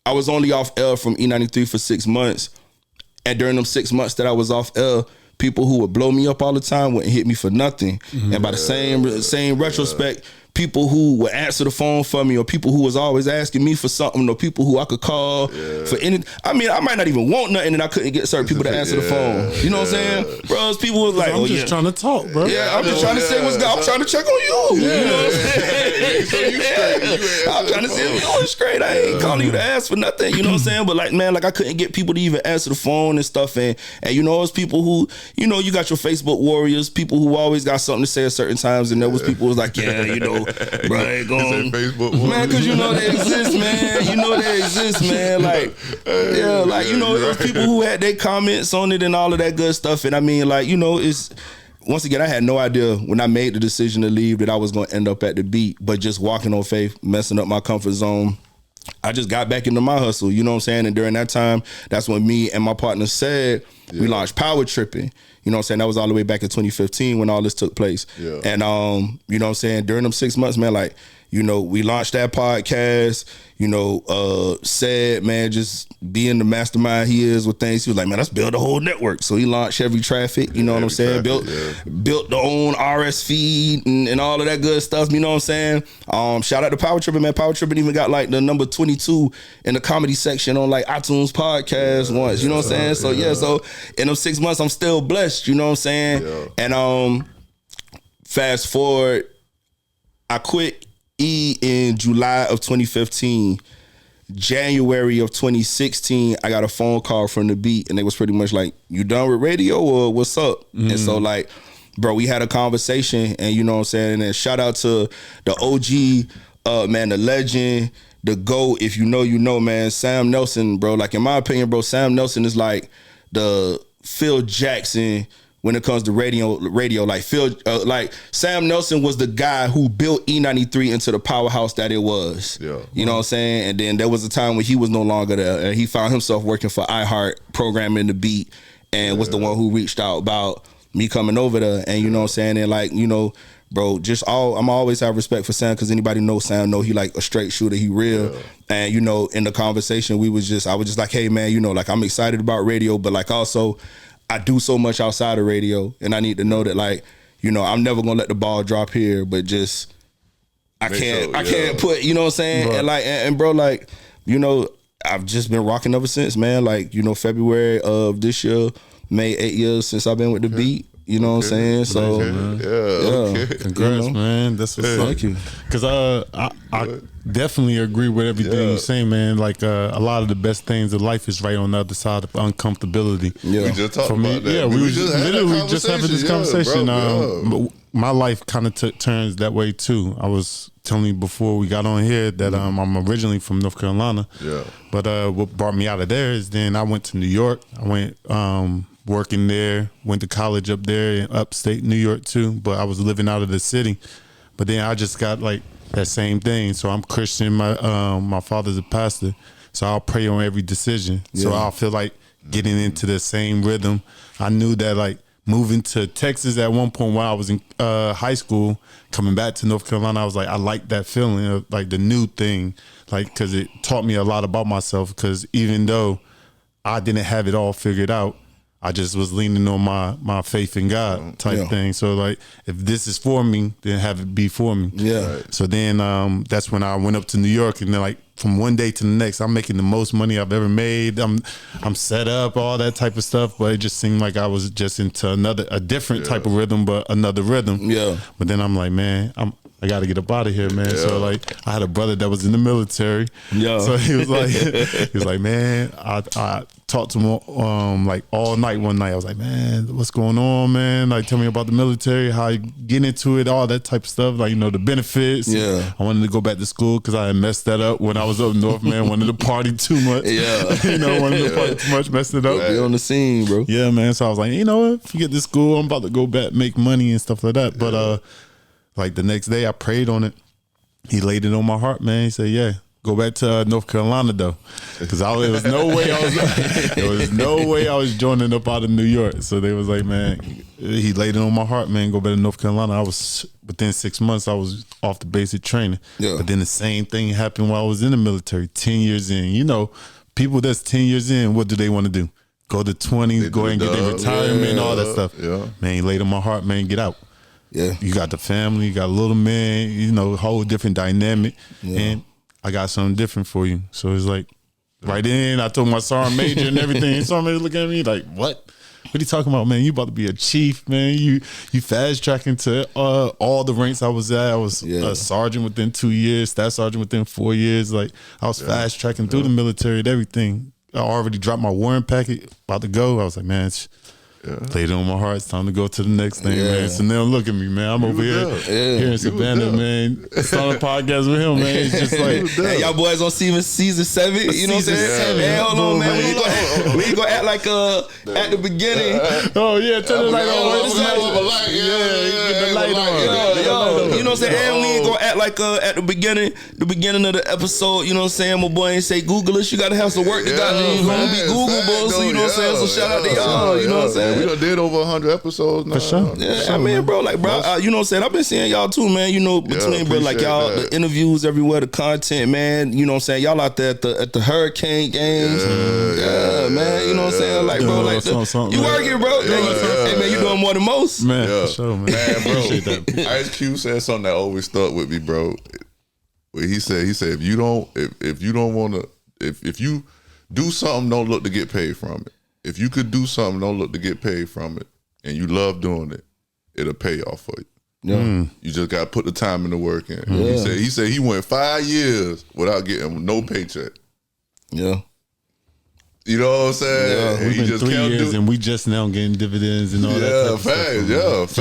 I was only off air from E93 for 6 months. And during them 6 months that I was off air, people who would blow me up all the time wouldn't hit me for nothing. And by the same retrospect, people who would answer the phone for me, or people who was always asking me for something, or people who I could call for anything. I mean, I might not even want nothing, and I couldn't get certain people to answer the phone. You know what I'm saying? Bros, people was like, I'm just trying to talk, bro. Yeah, I'm just trying to say what's good. I'm trying to check on you. You know what I'm saying? I'm trying to say, oh, it's great. I ain't calling you to ask for nothing. You know what I'm saying? But like, man, like I couldn't get people to even answer the phone and stuff. And you know, it's people who, you know, you got your Facebook warriors, people who always got something to say at certain times. And there was people who was like, yeah, you know, bro, I ain't going. Facebook man, because you know they exist, man. You know they exist, man. Like, yeah, like, you know, there's people who had their comments on it and all of that good stuff. And I mean, like, you know, it's, once again, I had no idea when I made the decision to leave that I was going to end up at the beat, but just walking on faith, messing up my comfort zone. I just got back into my hustle, you know what I'm saying? And during that time, that's when me and my partner said, we launched Power Tripping. You know what I'm saying? That was all the way back in 2015 when all this took place. Yeah. And, you know what I'm saying? During them 6 months, man, like, you know, we launched that podcast, you know, said, man, just being the mastermind he is with things. He was like, man, let's build a whole network. So he launched Heavy Traffic, you know what I'm saying? Built the own RS feed and all of that good stuff, you know what I'm saying? Shout out to Power Tripping, man. Power Tripping even got like the number 22 in the comedy section on like iTunes podcast once, you know what I'm saying? So so in them 6 months, I'm still blessed, you know what I'm saying? And fast forward, I quit E in July of 2015. January of 2016, I got a phone call from the beat, and they was pretty much like, you done with radio or what's up? And so like, bro, we had a conversation, and you know what I'm saying? And shout out to the OG, man, the legend, the GOAT, if you know, man, Sam Nelson, bro. Like in my opinion, bro, Sam Nelson is like the Phil Jackson when it comes to radio, like like Sam Nelson was the guy who built E93 into the powerhouse that it was. Yeah. You know what I'm saying? And then there was a time when he was no longer there, and he found himself working for iHeart, programming the beat, and was the one who reached out about me coming over there. And you know what I'm saying? And like, you know, bro, I'm always have respect for Sam, because anybody knows Sam know he like a straight shooter, he real. Yeah. And you know, in the conversation, I was just like, hey man, you know, like I'm excited about radio, but like also I do so much outside of radio, and I need to know that, like, you know, I'm never gonna let the ball drop here, but just I can't put, you know what I'm saying? Bro. And like, and bro, like, you know, I've just been rocking ever since, man. Like, you know, February of this year made 8 years since I've been with the beat. You know what I'm saying? So okay. Congrats, man. That's what's up. Thank you. Because I definitely agree with everything you're saying, man. Like a lot of the best things in life is right on the other side of uncomfortability. Yeah. We just talked about that. Yeah, we were just literally just having this conversation. Bro. My life kind of took turns that way too. I was telling you before we got on here that I'm originally from North Carolina. Yeah. But what brought me out of there is then I went to New York. I went working there, went to college up there in upstate New York too. But I was living out of the city. But then I just got like that same thing. So I'm Christian. My father's a pastor. So I'll pray on every decision. Yeah. So I'll feel like getting into the same rhythm. I knew that like moving to Texas at one point while I was in high school, coming back to North Carolina, I was like, I like that feeling of like the new thing, like, because it taught me a lot about myself. Because even though I didn't have it all figured out, I just was leaning on my faith in God type thing. So like, if this is for me, then have it be for me. Yeah. Right. So then that's when I went up to New York, and then like from one day to the next, I'm making the most money I've ever made. I'm set up, all that type of stuff. But it just seemed like I was just into a different type of rhythm, but another rhythm. Yeah. But then I'm like, man, I got to get up out of here, man. Yeah. So like, I had a brother that was in the military. Yeah. So he was like, man, I talked to him like all night one night. I was like, man, what's going on, man? Like, tell me about the military, how you get into it, all that type of stuff. Like, you know, the benefits. Yeah. I wanted to go back to school because I had messed that up when I was up north, man. Wanted to party too much. Yeah. You know, wanted to party too much, messed it up. Be on the scene, bro. Yeah, man. So I was like, you know what? Forget this school. I'm about to go back, make money and stuff like that. But like the next day I prayed on it. He laid it on my heart, man. He said, yeah, go back to North Carolina though. Because there was no way I was joining up out of New York. So they was like, man, he laid it on my heart, man, go back to North Carolina. I was, within 6 months, I was off the basic training. Yeah. But then the same thing happened while I was in the military, 10 years in. You know, people that's 10 years in, what do they want to do? Go to 20s, go and get their retirement, all that stuff. Yeah. Man, he laid on my heart, man, get out. Yeah, you got the family, you got a little man, you know, a whole different dynamic, and I got something different for you. So it's like, right in, I told my sergeant major and everything. Sergeant major looking at me like, what? What are you talking about, man? You about to be a chief, man. You fast tracking to all the ranks I was at. I was a sergeant within 2 years, staff sergeant within 4 years. Like, I was fast tracking through the military and everything. I already dropped my warrant packet, about to go. I was like, man, laid it on my heart. It's time to go to the next thing, man. So now look at me, man. I'm over here in Savannah, man. Starting a podcast with him, man. It's just like, hey, y'all boys on season 7. You know what I'm saying? Hey, hold on, man. We ain't gonna act like at the beginning. Oh yeah, turn the light on. Get the light on. You know what I'm saying? And we ain't gonna act like at the beginning of the episode. You know what I'm saying? My boy ain't say Google us. You gotta have some work. You ain't gonna be Googleable. So you know what I'm saying? So shout out to y'all. You know what I'm saying? We done did over 100 episodes now. For sure. Yeah, I mean, bro, like, bro, you know what I'm saying? I've been seeing y'all too, man. You know, between, bro, like, y'all, the interviews everywhere, the content, man. You know what I'm saying? Y'all out there at the Hurricane games. Yeah, man. You know what I'm saying? Like, bro, like, you working, bro. Hey, man, you doing more than most. Man, for sure, man. Man, bro, Ice Cube said something that always stuck with me, bro. He said, if you do something, don't look to get paid from it. If you could do something, don't look to get paid from it, and you love doing it, it'll pay off for you. Yeah. You just got to put the time and the work in. Yeah. He said he went 5 years without getting no paycheck. Yeah. You know what I'm saying? Yeah. We've been 3 years and we just now getting dividends and all that type stuff.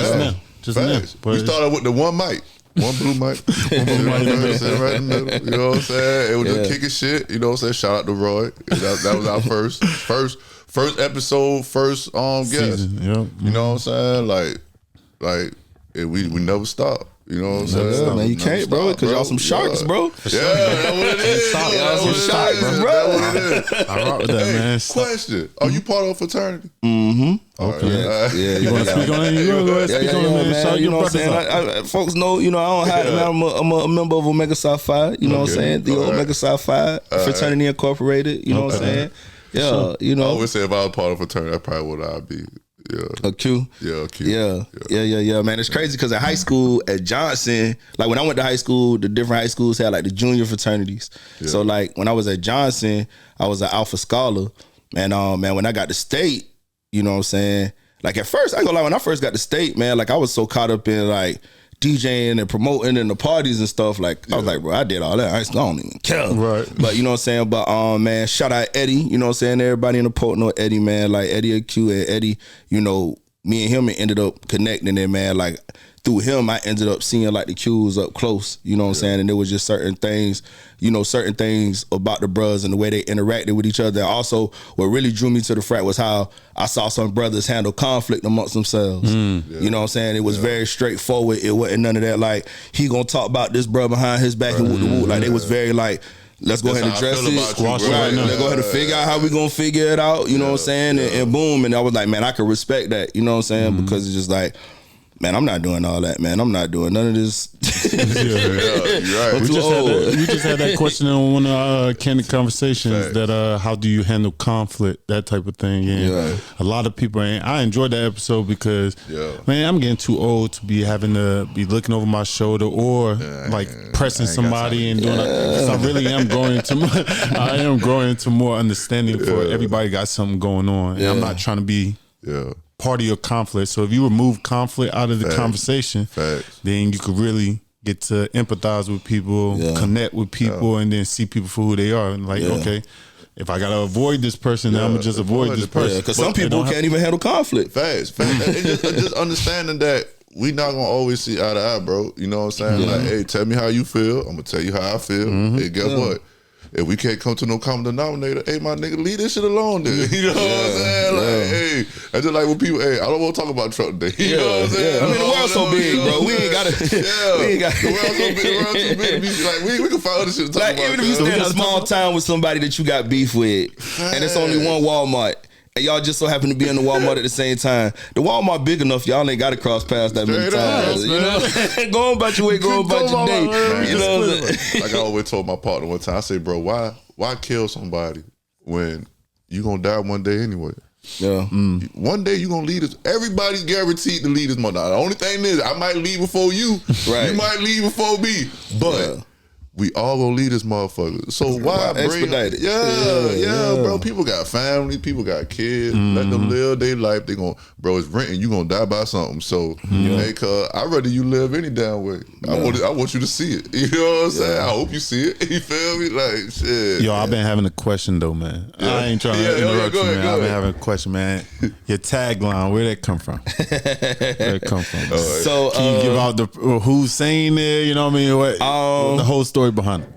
Just now. We started with the one mic. One blue mic. One blue mic right in the middle. You know what I'm saying? It was just kicking shit. You know what I'm saying? Shout out to Roy. That was our first episode, first guest. Season, You know what I'm saying? Like we never stop. You know what I'm saying? Man, you can't, bro, because y'all some sharks, bro. Yeah, that's what it is. Y'all some sharks, bro. I rock with that, man. Question: are you part of a fraternity? Mm-hmm. Okay. You want to speak on it? You want to speak on it, man? You know what I'm saying? Folks know, you know, I don't hide it, man. I'm a member of Omega Psi Phi. You know what I'm saying? The Omega Psi Phi Fraternity Incorporated. You know what I'm saying? Yeah, you know. I would say if I was part of a fraternity, that's probably what I'd be. Yeah. A Q. Yeah, a Q. Yeah, man. It's crazy because at high school at Johnson, like when I went to high school, the different high schools had like the junior fraternities. Yeah. So like when I was at Johnson, I was an Alpha Scholar. And man, when I got to state, you know what I'm saying, Like at first, I ain't gonna lie, when I first got to state, man, like I was so caught up in like DJing and promoting and the parties and stuff. Like I was like, bro, I did all that. I don't even care. Right. But you know what I'm saying? But man, shout out Eddie, you know what I'm saying? Everybody in the port know Eddie, man. Like Eddie AQ and Eddie, you know, me and him ended up connecting there, man. Like through him, I ended up seeing like the Qs up close, you know what I'm saying? And there was just certain things, you know, certain things about the brothers and the way they interacted with each other. Also, what really drew me to the frat was how I saw some brothers handle conflict amongst themselves. You know what I'm saying? It was very straightforward. It wasn't none of that like, he gonna talk about this bro behind his back and whoop the whoop. Like, they was very like, let's go ahead and address it. Let's go ahead and figure out how we gonna figure it out, you know what I'm saying? And boom, and I was like, man, I can respect that, you know what I'm saying? Because it's just like, man, I'm not doing all that, man. I'm not doing none of this. You're right. We just had that question in one of our candid conversations that how do you handle conflict, that type of thing. And a lot of people, I enjoyed that episode because, man, I'm getting too old to be having to be looking over my shoulder or like pressing somebody and doing that. Because I really am growing into more, I am growing into more understanding for everybody got something going on. And I'm not trying to be part of your conflict. So if you remove conflict out of the conversation, then you could really get to empathize with people, connect with people, and then see people for who they are. And like, okay, if I gotta avoid this person, then I'm gonna just avoid this person. Because some people can't even handle conflict. Facts. And just understanding that we not gonna always see eye to eye, bro. You know what I'm saying? Like, hey, tell me how you feel. I'm gonna tell you how I feel. Hey, guess what? If we can't come to no common denominator, hey, my nigga, leave this shit alone, then. You know what I'm saying? Like, hey, I just like when people, hey, I don't want to talk about Trump today. You know what I'm saying? I mean, the world's so big, bro. We ain't got to. The world's so big. The world's too big. Like, we can find other shit to talk about. Even if you stay in a small town with somebody that you got beef with, and it's only one Walmart, and y'all just so happen to be in the Walmart at the same time. The Walmart big enough, y'all ain't got to cross paths that many times. You know, go about your way, go about your day. Man, you know, what I'm saying? like I always told my partner one time, I say, bro, why kill somebody when you gonna die one day anyway? One day you gonna leave this. Everybody's guaranteed to leave this mother. The only thing is, I might leave before you. You might leave before me, but. We all gonna leave this motherfucker. So why bring it? Bro. People got family, people got kids. Let them live their life. They gonna, bro, it's renting. You gonna die by something. So, hey, cuz I'd rather you live any damn way. I want you to see it. You know what I'm saying? I hope you see it. You feel me? Like, shit. Yo, I've been having a question though, man. I ain't trying to interrupt you, man. I've been having a question, man. Your tagline, where'd that come from? Where'd it come from? So, can you give out the who's saying it? You know what I mean? The whole story behind it.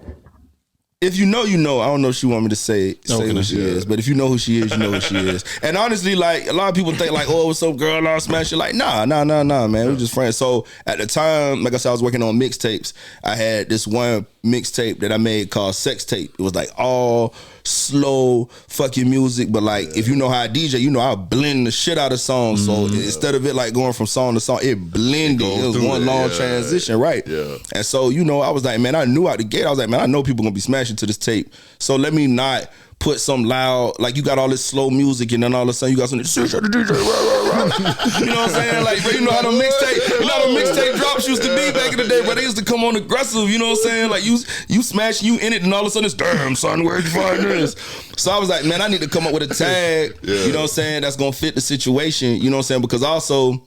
If you know, you know. I don't know if she want me to say who she is, but if you know who she is, you know who she is. And honestly, like a lot of people think like, oh, what's up, girl? I'll smash it. Like, nah, man. We're just friends. So at the time, like I said, I was working on mixtapes. I had this one mixtape that I made called Sex Tape. It was like all slow fucking music, but like if you know how I DJ, you know I blend the shit out of songs. So instead of it like going from song to song, it blended. It was one long transition, right? And so you know, I was like, man, I knew out the gate. I was like, man, I know people gonna be smashing to this tape. So let me not put some loud, like you got all this slow music and then all of a sudden you got something, you know what I'm saying? Like, bro, you know how the mixtape drops used to be back in the day, but they used to come on aggressive, you know what I'm saying? Like you smash, you in it, and all of a sudden it's, damn, son, where'd you find this? So I was like, man, I need to come up with a tag, you know what I'm saying, that's gonna fit the situation, you know what I'm saying? Because also,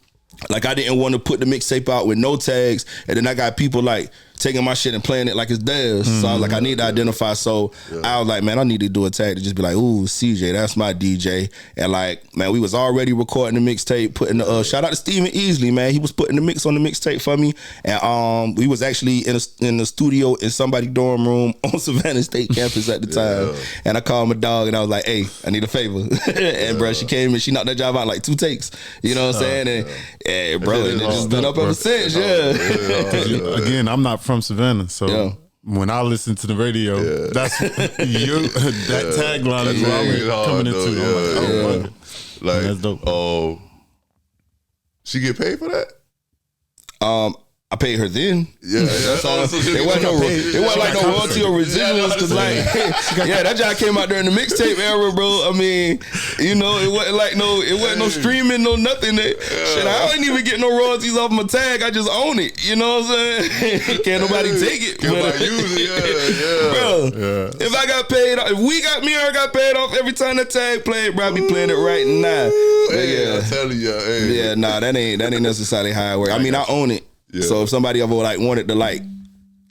like I didn't want to put the mixtape out with no tags, and then I got people like taking my shit and playing it like it's theirs. So I was like, I need to identify. So I was like, man, I need to do a tag to just be like, ooh, CJ, that's my DJ. And like, man, we was already recording the mixtape, putting the shout out to Steven Easley, man. He was putting the mix on the mixtape for me. And we was actually in the studio in somebody's dorm room on Savannah State campus at the time. And I called my dog and I was like, hey, I need a favor. And bro, she came and she knocked that job out in like 2 takes. You know what I'm saying? And bro, it just been up ever since. Again, I'm not from Savannah, so when I listen to the radio, that's that tagline is what I'm coming into. Like, that's dope. She get paid for that? I paid her then. Yeah, that's all. It wasn't like no royalty or residuals because that job came out during the mixtape era, bro. I mean, you know, it wasn't no streaming, no nothing. Shit, I didn't even get no royalties off my tag. I just own it. You know what I'm saying? Can't nobody take it. Can't nobody use it. Bro, if I got paid, if I got paid off every time the tag played, bro, I'd be playing it right now. Hey, I'm telling you, yeah, nah, that ain't necessarily how it works. I mean, I own it. Yeah. So if somebody ever wanted to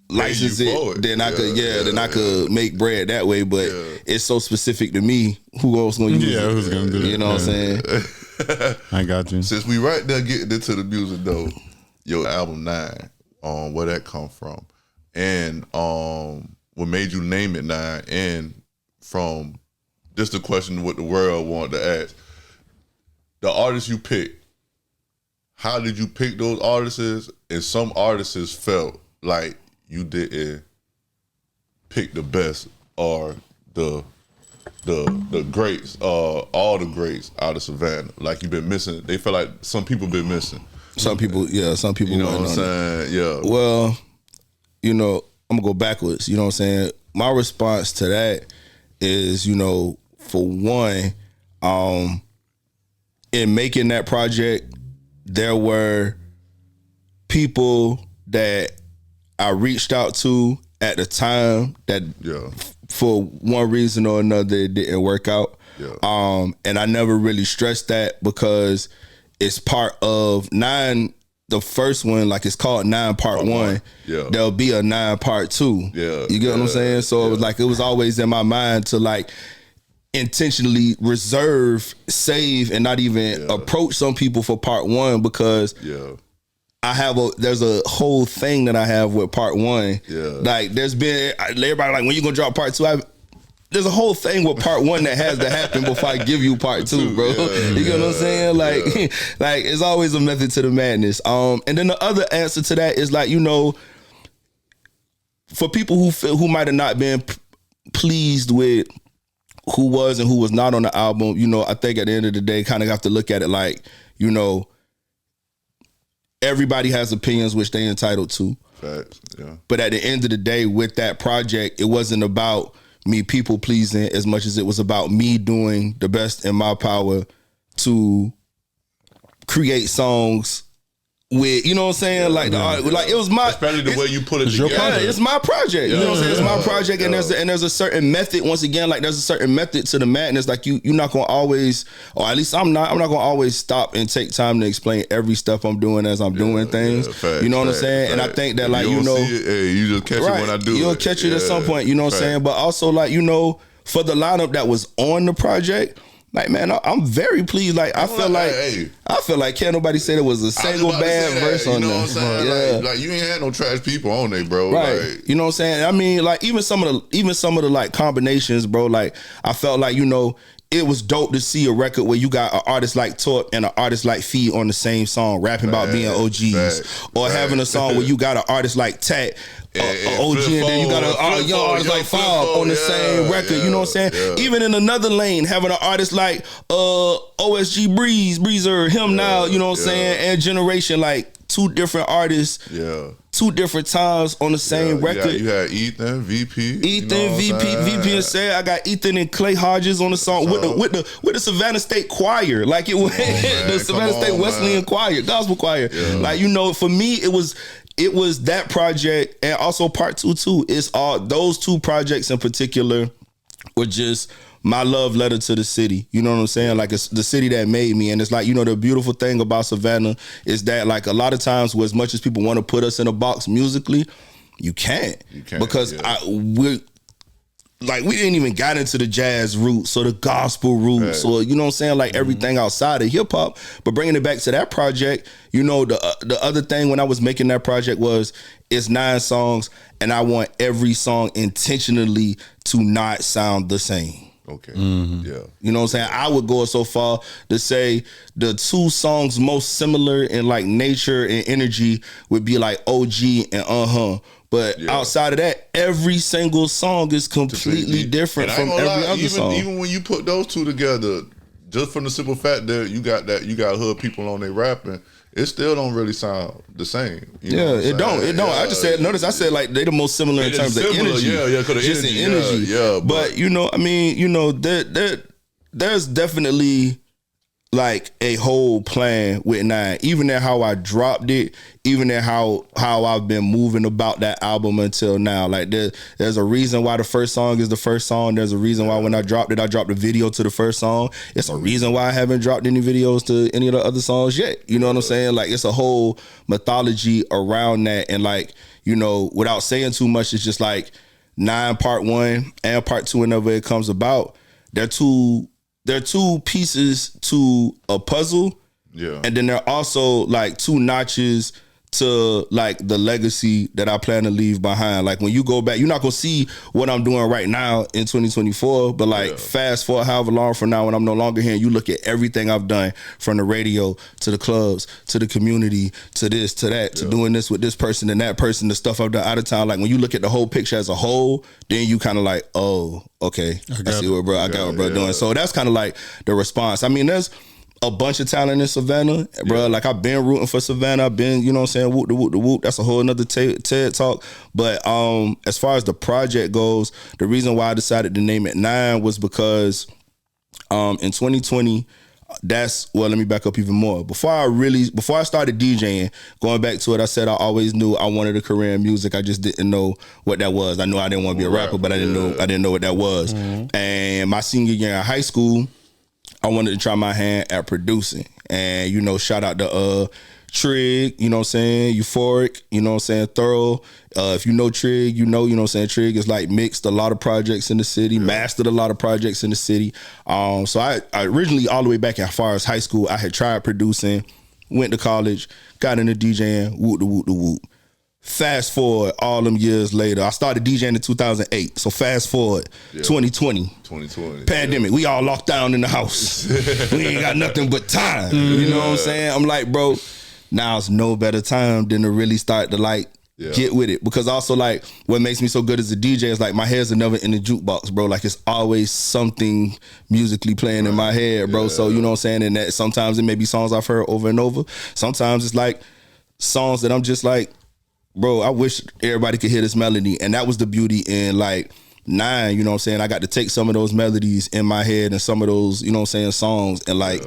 license it, then I could then I could make bread that way. But it's so specific to me. Who else gonna use it? Yeah, who's gonna do it? You know what I'm saying? I got you. Since we right there getting into the music though, your album 9, where that come from, and what made you name it 9, and from just the question what the world wanted to ask, the artists you picked. How did you pick those artists? And some artists felt like you didn't pick the best or the greats, all the greats out of Savannah. Like you've been missing. They feel like some people been missing. Some people. You know what I'm saying? Yeah. Well, you know, I'm gonna go backwards. You know what I'm saying? My response to that is, you know, for one, in making that project, there were people that I reached out to at the time that for one reason or another it didn't work out. Yeah. And I never really stressed that because it's part of 9, the first one, like it's called 9 Part 1. Yeah. There'll be a 9 Part 2. Yeah. You get what I'm saying? So it was always in my mind to like intentionally reserve, save, and not even approach some people for Part 1 because there's a whole thing that I have with Part 1. Yeah. Like there's been everybody like when you gonna drop Part 2. There's a whole thing with Part 1 that has to happen before I give you Part 2, bro. You get what I'm saying? Like, like it's always a method to the madness. And then the other answer to that is like, you know, for people who might have not been pleased with who was and who was not on the album, you know, I think at the end of the day, kind of have to look at it like, you know, everybody has opinions which they entitled to. Facts, yeah. But at the end of the day, with that project, it wasn't about me people pleasing as much as it was about me doing the best in my power to create songs with, you know what I'm saying? Like, like it was my, especially the way you put it together. Yeah, it's my project. You know what I'm saying? It's my project, and there's a certain method. Once again, like there's a certain method to the madness. Like you're not gonna always, or at least I'm not gonna always stop and take time to explain every step I'm doing as I'm doing things. You know what I'm saying? And I think that like, you know, you just catch it when I do. You'll catch it at some point. You know what I'm saying? But also like, you know, for the lineup that was on the project. Like, man, I'm very pleased. Like, I feel like can't nobody say there was a single bad verse on there. You know what I'm saying? Like, you ain't had no trash people on there, bro. Right. Like, you know what I'm saying? I mean, like, even some of the like combinations, bro. Like, I felt like, you know, it was dope to see a record where you got an artist like Torp and an artist like Fee on the same song, rapping about being OGs, or having a song where you got an artist like Tat. OG, and then you got a young artist like Fob on the same record. You know what I'm saying? Yeah. Even in another lane, having an artist like OSG Breezer, him now, you know what I'm saying? And Generation, like 2 different artists, 2 different times on the same record. You had Ethan, VP, VP, and Sad. I got Ethan and Clay Hodges on the song with the Savannah State Choir, like it was the Savannah State Wesleyan Choir, gospel choir. Yeah. Like, you know, for me, it was that project, and also Part 2 too. It's all those 2 projects in particular were just my love letter to the city. You know what I'm saying? Like, it's the city that made me. And it's like, you know, the beautiful thing about Savannah is that, like, a lot of times, as much as people want to put us in a box musically, you can't because we didn't even got into the jazz roots or the gospel roots or, you know what I'm saying, like everything outside of hip hop. But bringing it back to that project, you know, the other thing when I was making that project was it's 9 songs and I want every song intentionally to not sound the same. Okay. Mm-hmm. Yeah. You know what I'm saying? I would go so far to say the 2 songs most similar in like nature and energy would be like OG and But outside of that, every single song is completely different from every other song. Even when you put those 2 together, just from the simple fact that you got hood people on there rapping, it still don't really sound the same. It don't. I just said, notice I said like they the most similar in terms of energy. Just in energy. But there's definitely like a whole plan with 9. Even in how I dropped it, even in how I've been moving about that album until now. Like there's a reason why the first song is the first song. There's a reason why when I dropped it, I dropped a video to the first song. It's a reason why I haven't dropped any videos to any of the other songs yet. You know what I'm saying? Like it's a whole mythology around that. And like, without saying too much, it's just like 9 part 1 and part 2 whenever it comes about. They're two pieces to a puzzle. Yeah. And then there are also like 2 notches to like the legacy that I plan to leave behind. Like when you go back, you're not gonna see what I'm doing right now in 2024, but like fast forward however long from now when I'm no longer here, and you look at everything I've done from the radio to the clubs to the community to this to that to doing this with this person and that person, the stuff I've done out of town. Like when you look at the whole picture as a whole, then you kind of like, oh, okay, I see what bro doing. So that's kind of like the response. I mean, there's a bunch of talent in Savannah, bro. Like I've been rooting for Savannah. I've been, whoop the whoop the whoop. That's a whole another TED talk. But as far as the project goes, the reason why I decided to name it 9 was because in 2020, let me back up even more. Before I started DJing, going back to it, I said I always knew I wanted a career in music. I just didn't know what that was. I knew I didn't want to be a rapper, but I didn't know what that was. Mm-hmm. And my senior year in high school, I wanted to try my hand at producing. And, shout out to Trig, Euphoric, Thorough. If you know Trig, Trig is like mixed a lot of projects in the city, mastered a lot of projects in the city. So I originally, all the way back as far as high school, I had tried producing, went to college, got into DJing, whoop the whoop the whoop. Fast forward all them years later, I started DJing in 2008. So fast forward 2020. Pandemic. We all locked down in the house. We ain't got nothing but time. You know what I'm saying? I'm like, bro, now's no better time than to really start to like get with it. Because also like what makes me so good as a DJ is like my heads are never in the jukebox, bro. Like it's always something musically playing in my head, bro. So you know what I'm saying? And that sometimes it may be songs I've heard over and over. Sometimes it's like songs that I'm just like, bro, I wish everybody could hear this melody. And that was the beauty in like 9, you know what I'm saying? I got to take some of those melodies in my head and some of those, you know what I'm saying, songs and like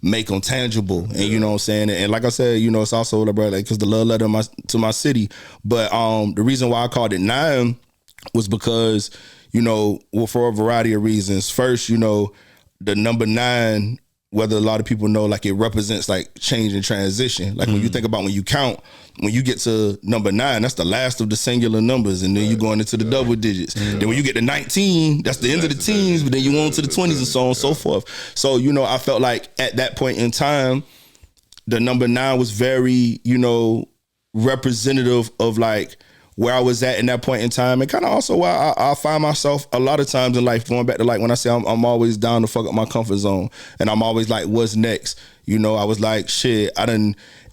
make them tangible. And you know what I'm saying? And like I said, it's also like, bro, like, because the love letter to my city. But the reason why I called it 9 was because, for a variety of reasons. First, the number 9, whether a lot of people know, like it represents like change and transition. Like when you think about when you count, when you get to number 9, that's the last of the singular numbers, and then you're going into the double digits. Then when you get to 19, that's the end of the teens, but then you on to the 20s and so on and so forth. So, I felt like at that point in time, the number 9 was very, representative of like where I was at in that point in time, and kind of also why I find myself a lot of times in life going back to like when I say I'm always down to fuck up my comfort zone, and I'm always like, what's next? I was like, shit,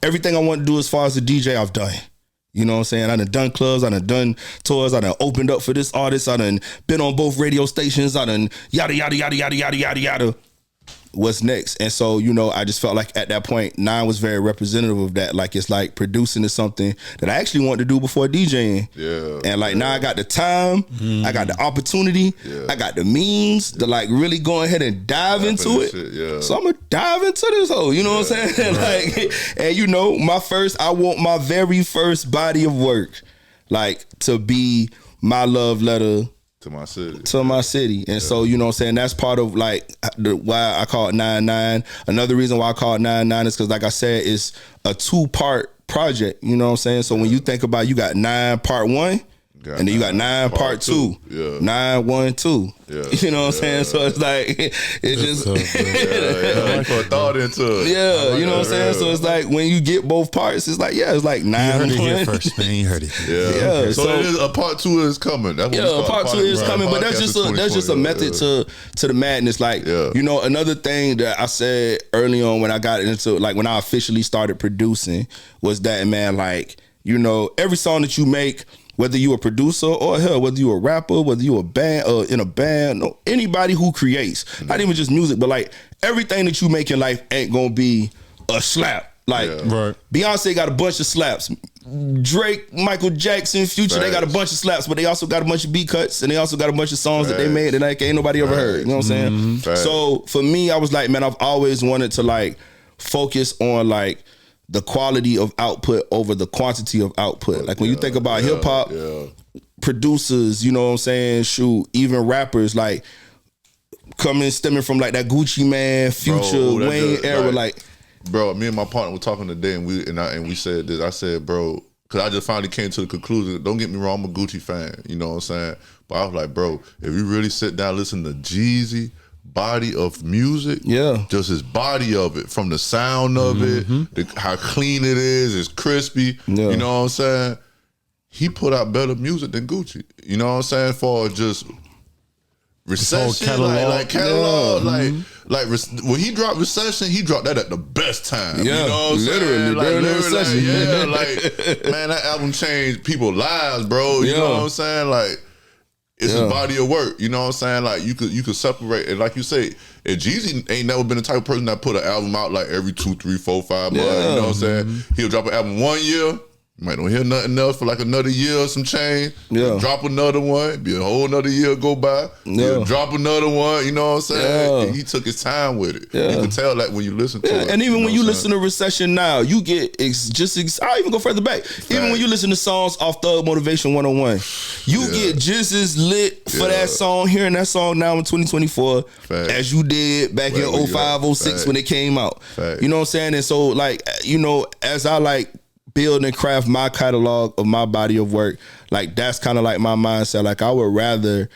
everything I want to do as far as a DJ, I've done. You know what I'm saying? I done clubs, I done tours, I done opened up for this artist, I done been on both radio stations, I done yada, yada, yada, yada, yada, yada, yada. What's next? And so, I just felt like at that point, 9 was very representative of that. Like, it's like producing is something that I actually wanted to do before DJing. Yeah. And like now I got the time, I got the opportunity, I got the means to like really go ahead and dive into it. Shit, so I'm gonna dive into this whole, you know what I'm saying? Like, and I want my very first body of work, like, to be my love letter to my city. And so, you know what I'm saying, that's part of like why I call it 9-9. Another reason why I call it 9-9 is because, like I said, it's a 2-part project. You know what I'm saying? So when you think about, you got 9 part 1, and then you got 9 part 2. 9, 1, 2. You know what I'm saying? So it's like it's just put thought into it. You know what I'm saying? So it's like when you get both parts, it's like it's like 9. You heard it here first, man. You heard it. So it is, a part 2 is coming. That's what part 2 is coming. But that's just a method to the madness. Like another thing that I said early on when I got into, like, when I officially started producing, was that, man, like, every song that you make, whether you a producer or hell, whether you a rapper, whether you a band or in a band, no, anybody who creates, not even just music, but like everything that you make in life ain't gonna be a slap Like, Beyonce got a bunch of slaps. Drake, Michael Jackson, Future, they got a bunch of slaps, but they also got a bunch of B cuts, and they also got a bunch of songs that they made that like ain't nobody ever heard. You know what I'm saying? So for me, I was like, man, I've always wanted to like focus on like the quality of output over the quantity of output. Like when you think about hip hop producers, you know what I'm saying? Shoot, even rappers like stemming from like that Gucci Man, Future, Wayne era, like. Bro, me and my partner were talking today, and we said this. I said, bro, because I just finally came to the conclusion. Don't get me wrong, I'm a Gucci fan. You know what I'm saying? But I was like, bro, if you really sit down, listen to Jeezy body of music, just his body of it, from the sound of it, how clean it is, it's crispy. You know what I'm saying? He put out better music than Gucci. You know what I'm saying? For just Recession, catalog. Like when he dropped Recession, he dropped that at the best time. You know what I'm saying? Like, man, that album changed people's lives, bro. You know what I'm saying? Like, it's a body of work. You know what I'm saying? Like, you could separate, and like you say, and Jeezy ain't never been the type of person that put an album out like every 2, 3, 4, 5 months. You know what I'm saying? He'll drop an album 1 year. You might don't hear nothing else for like another year or some change. Drop another one, be a whole another year go by. Drop another one, you know what I'm saying? He took his time with it. You can tell that when you listen to it. And even when you listen to Recession now, you get I'll even go further back. Even when you listen to songs off Thug Motivation 101, you get just as lit for that song, hearing that song now in 2024 as you did back in 05, 06 when it came out. You know what I'm saying? And so like, you know, as I like build and craft my catalog of my body of work, like that's kind of like my mindset. Like I would rather,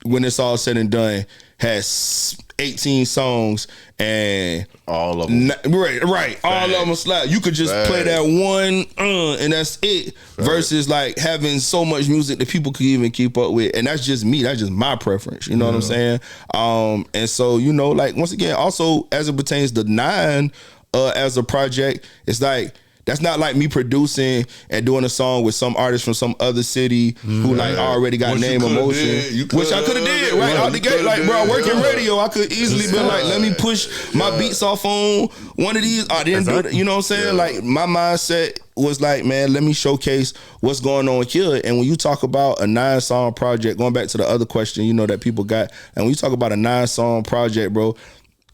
when it's all said and done, has 18 songs and all of them all of them slap. You could just play that one and that's it. Versus like having so much music that people could even keep up with, and that's just me. That's just my preference. You know what I'm saying? And so, you know, like once again, also as it pertains to 9 as a project, it's like, that's not like me producing and doing a song with some artist from some other city who like already got name emotion. Which I could have did right out the gate. Like, bro, I work in radio. I could easily been like, let me push my beats off on one of these. I didn't do it. You know what I'm saying? Like my mindset was like, man, let me showcase what's going on here. And when you talk about a 9-song project, going back to the other question, you know, that people got, and when you talk about a 9-song project, bro,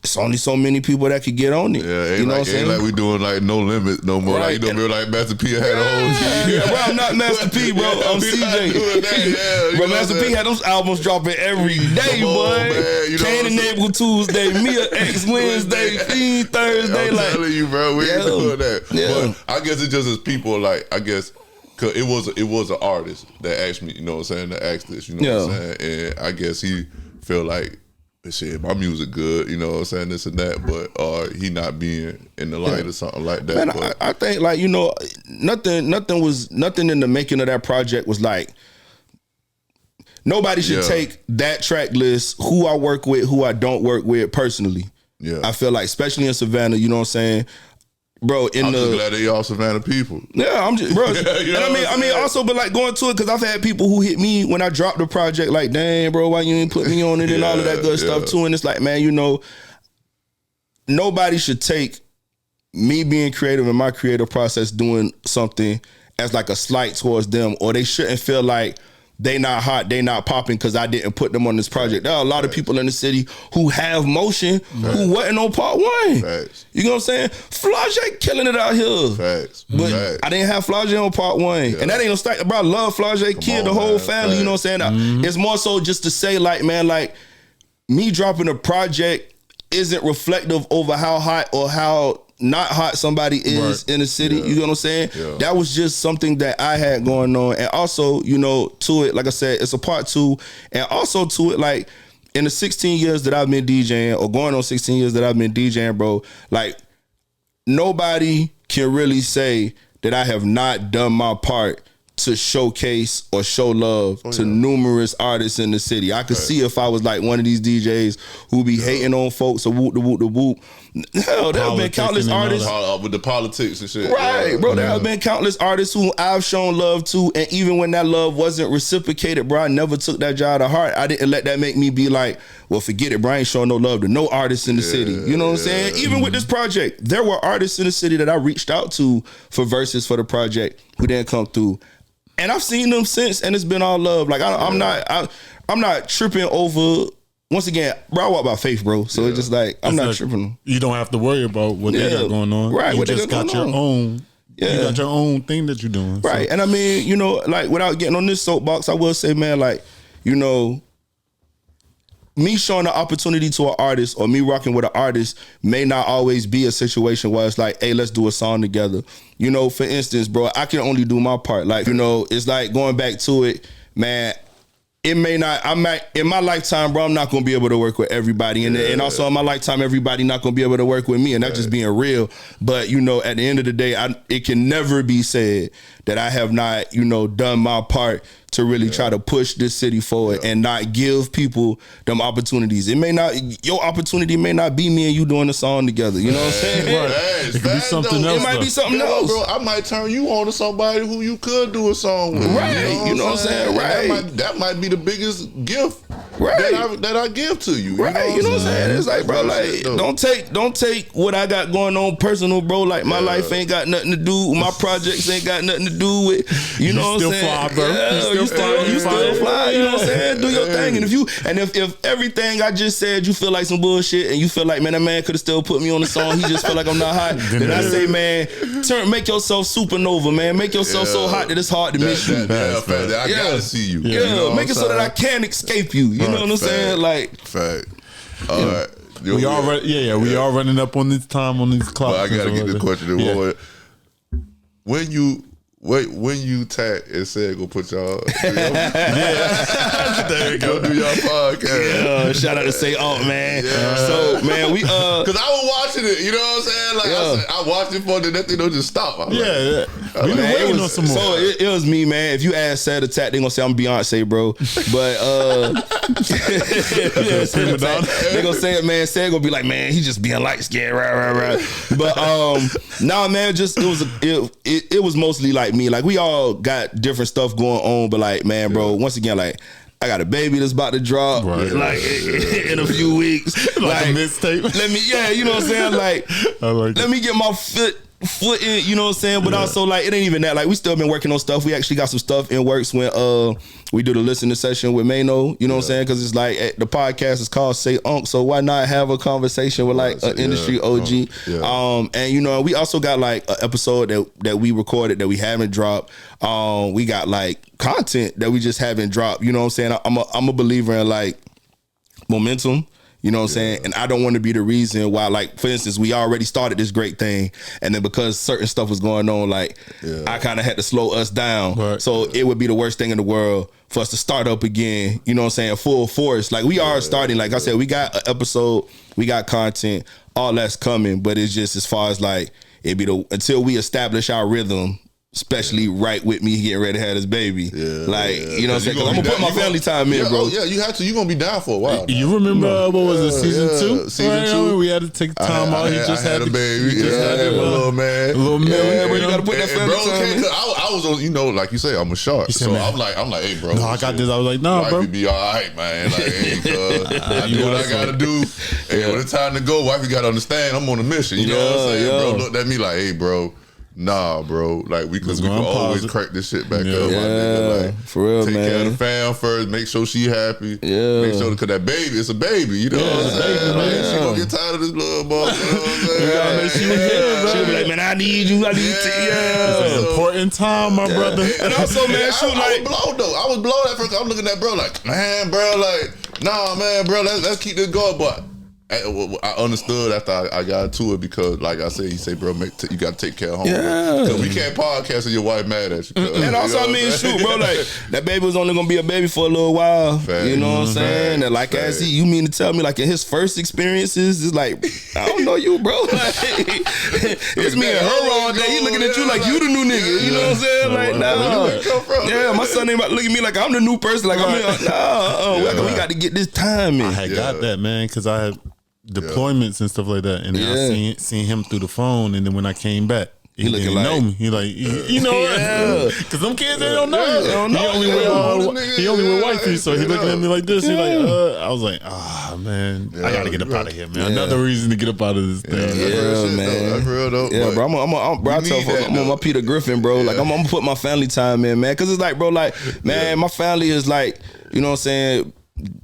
it's only so many people that could get on it. You know what I'm saying? Ain't like we doing like No Limit no more. Like, you know, real like Master P had a whole team. Bro, I'm not Master P, bro. I'm CJ. Bro, Master P had those albums dropping every day, boy. Cain and Abel Tuesday, Mia X Wednesday, Fiend Thursday. I'm telling you, bro, we ain't doing that. But I guess it's just as people, like, I guess, cause it was an artist that asked me, you know what I'm saying, to ask this, you know what I'm saying? And I guess he feel like, shit, my music good, you know what I'm saying, this and that, but he not being in the light or something like that. Man, but I think like, you know, nothing in the making of that project was like, nobody should take that track list, who I work with, who I don't work with personally. I feel like, especially in Savannah, you know what I'm saying? Bro, I'm just glad they all Savannah people. Yeah, I'm just, bro. And I mean, also, but like going to it, because I've had people who hit me when I dropped the project, like, dang, bro, why you ain't put me on it and all of that good stuff too. And it's like, man, you know, nobody should take me being creative and my creative process doing something as like a slight towards them, or they shouldn't feel like they not hot, they not popping because I didn't put them on this project. There are a lot of people in the city who have motion who wasn't on part 1. You know what I'm saying? Flau'jae killing it out here. But I didn't have Flau'jae on part 1. And that ain't no stack. Bro, I love Flau'jae, kid, the whole family, you know what I'm saying? It's more so just to say like, man, like me dropping a project isn't reflective over how hot or how not hot somebody is in the city. You know what I'm saying? That was just something that I had going on. And also, you know, to it, like I said, it's a part 2. And also to it, like in the 16 years that I've been DJing, or going on 16 years that I've been DJing, bro, like nobody can really say that I have not done my part to showcase or show love to numerous artists in the city. I could see if I was like one of these DJs who be hating on folks or whoop the whoop the whoop. Hell, there have been countless artists with the politics and shit. Right, bro. There have been countless artists who I've shown love to, and even when that love wasn't reciprocated, bro, I never took that job to heart. I didn't let that make me be like, well, forget it, bro. I ain't showing no love to no artists in the city. You know what I'm saying? Even with this project, there were artists in the city that I reached out to for verses for the project who didn't come through. And I've seen them since, and it's been all love. Like I'm not tripping over. Once again, bro, I walk by faith, bro. So it's just like I'm not tripping. You don't have to worry about what they got going on. Right, you what just got your own. You got your own thing that you're doing. Right, so. And I mean, you know, like without getting on this soapbox, I will say, man, like, you know, me showing the opportunity to an artist or me rocking with an artist may not always be a situation where it's like, hey, let's do a song together. You know, for instance, bro, I can only do my part. Like, you know, it's like going back to it, man. It may not, in my lifetime, bro, I'm not going to be able to work with everybody. And also in my lifetime, everybody not going to be able to work with me. And that's just being real. But, you know, at the end of the day, it can never be said that I have not, you know, done my part to really try to push this city forward and not give people them opportunities. It may not, your opportunity may not be me and you doing a song together. You know what I'm saying? Right. It could be something else. It might be something else. Bro, I might turn you on to somebody who you could do a song with. Right. You know what I'm saying? Right. That might be the biggest gift right. that I give to you. Right. You know what I'm saying? It's like, bro, like, don't take what I got going on personal, bro. Like, my life ain't got nothing to do, my projects ain't got nothing to do with, you know what I'm saying? Fly, bro. Yeah, you still fly, you know what I'm saying? Do your thing. And if everything I just said, you feel like some bullshit and you feel like, man, that man could have still put me on the song, he just feel like I'm not hot, then I say, man, make yourself supernova, man. Make yourself so hot that it's hard to miss you. I gotta see you. Yeah, you know make it so that I can't escape you. You know what I'm saying? Like, fact. All right. We are running up on this time on these clocks. Well, I gotta get the question. When you tag and said go put y'all, there you go, do y'all podcast. Yeah, shout out to Say man. Yeah. So man, we because I was watching it, you know what I'm saying? Like I watched it for that thing don't just stop. We been waiting on some more. So it was me, man. If you ask Sad Attack, they gonna say I'm Beyonce, bro. But they gonna say it, man. Sad gonna be like, man, he just being light skinned, right. But nah, man, just it was mostly like me. Like, we all got different stuff going on, but like, man, bro, once again, like, I got a baby that's about to drop in a few weeks. Like a mixtape. You know what I'm saying? Like, let me get my foot in, you know what I'm saying? But also, like, it ain't even that. Like, we still been working on stuff. We actually got some stuff in works when we do the listening session with Mano, you know what I'm saying? Because it's like, the podcast is called Say Unk, so why not have a conversation with like an industry OG? And you know, we also got like an episode that we recorded that we haven't dropped. We got like content that we just haven't dropped. You know what I'm saying? I'm a believer in like momentum. You know what I'm saying? And I don't want to be the reason why, like, for instance, we already started this great thing, and then because certain stuff was going on, like, I kind of had to slow us down. Right. So it would be the worst thing in the world for us to start up again, you know what I'm saying, full force. Like, we are starting, like I said, we got an episode, we got content, all that's coming, but it's just as far as, like, it'd be until we establish our rhythm, especially right with me getting ready to have this baby. You know what I'm saying? Because I'm going to put my family time in, bro. Yeah, you have to. You're going to be down for a while. You remember, what was it, season 2? Season 2. We had to take time out. He just had a baby. He just had a little man. A little man. You got to put that family time in. I was on, you know, like you say, I'm a shark. So I'm like, hey, bro. No, I got this. I was like, nah, bro. Wifey be all right, man. Like, hey, I do what I got to do. And when it's time to go, wifey got to understand I'm on a mission. You know what I'm saying? Bro looked at me like, hey, bro. Nah, bro. Like, we could always crack this shit back up. My nigga. Like, for real, take man. care of the fam first. Make sure she happy. Make sure, because that baby, it's a baby. You know what I'm saying? Like, she gonna get tired of this little boy. You know what I'm saying? You gotta make sure she'll be like, man, I need you. It's an important time, my brother. And also, man, I was blown at first. I'm looking at bro like, man, bro, like, nah, man, bro, let's keep this going, but I understood after I got into it because, like I said, he said, bro, you got to take care of home. Yeah. Because we can't podcast and your wife mad at you. And also, I mean, shoot, bro, like, that baby was only gonna be a baby for a little while. Fact. You know what I'm saying? And like, as you mean to tell me, like, in his first experiences, it's like, I don't know you, bro. Like, it's me and her all day. He looking at you like you the new nigga. You know what I'm saying? Like, nah. Yeah, my son ain't about to look at me like I'm the new person. Like, we got to get this time in. I had got that, man, because I had deployments and stuff like that, and then I seen him through the phone, and then when I came back, he didn't like, know me. He like, you know, because them kids they don't know you. They don't know. He only with white people, so he looking at me like this. He like, I was like, man, I gotta get up out of here, man. Another reason to get up out of this thing. Yeah, man. That's real though. Yeah, bro. I'm on my Peter Griffin, bro. Like I'm gonna put my family time in, man. Cause it's like, bro, like, man, my family is like, you know what I'm saying,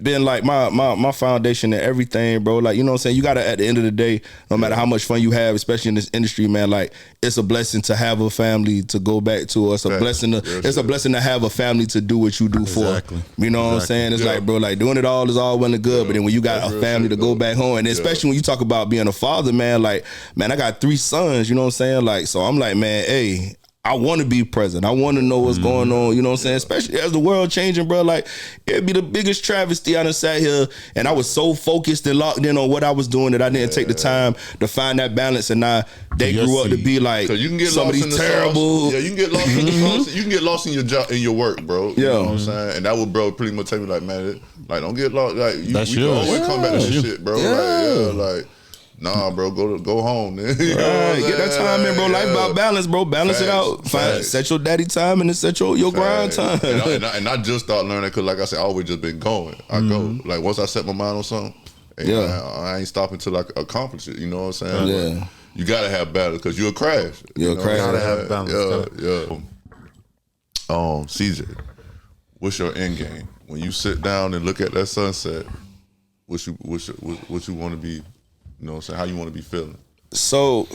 been like my foundation and everything, bro. Like, you know what I'm saying? You gotta, at the end of the day, no matter how much fun you have, especially in this industry, man, like, it's a blessing to have a family to go back to. It's a blessing to have a family to do what you do for. You know what I'm saying? It's like, bro, like, doing it all is all well and good, but then when you got a family to go back home, and especially when you talk about being a father, man, like, man, I got 3 sons, you know what I'm saying? Like, so I'm like, man, hey, I want to be present. I want to know what's going on. You know what I'm saying? Especially as the world changing, bro. Like, it'd be the biggest travesty. I done sat here and I was so focused and locked in on what I was doing that I didn't take the time to find that balance. And now they grew up to be like you can get somebody's lost in terrible. Sauce. Yeah, you can get lost in the sauce. You can get lost in your job, in your work, bro. You know what I'm saying? And that would, bro, pretty much tell me like, man, like, don't get lost. Like, you can always come back to this shit, bro. Like, nah, bro, go home. Right, get that time in, bro. Life about balance, bro. Balance it out. Set your daddy time and then set your grind time. And I just started learning because, like I said, I always just been going. I go. Like, once I set my mind on something, I ain't stopping till I accomplish it. You know what I'm saying? Yeah. But you gotta have balance because you'll crash. You'll crash. Gotta have balance. Yeah. CJ, what's your end game when you sit down and look at that sunset? What you want to be? You know what I'm saying? How you want to be feeling? So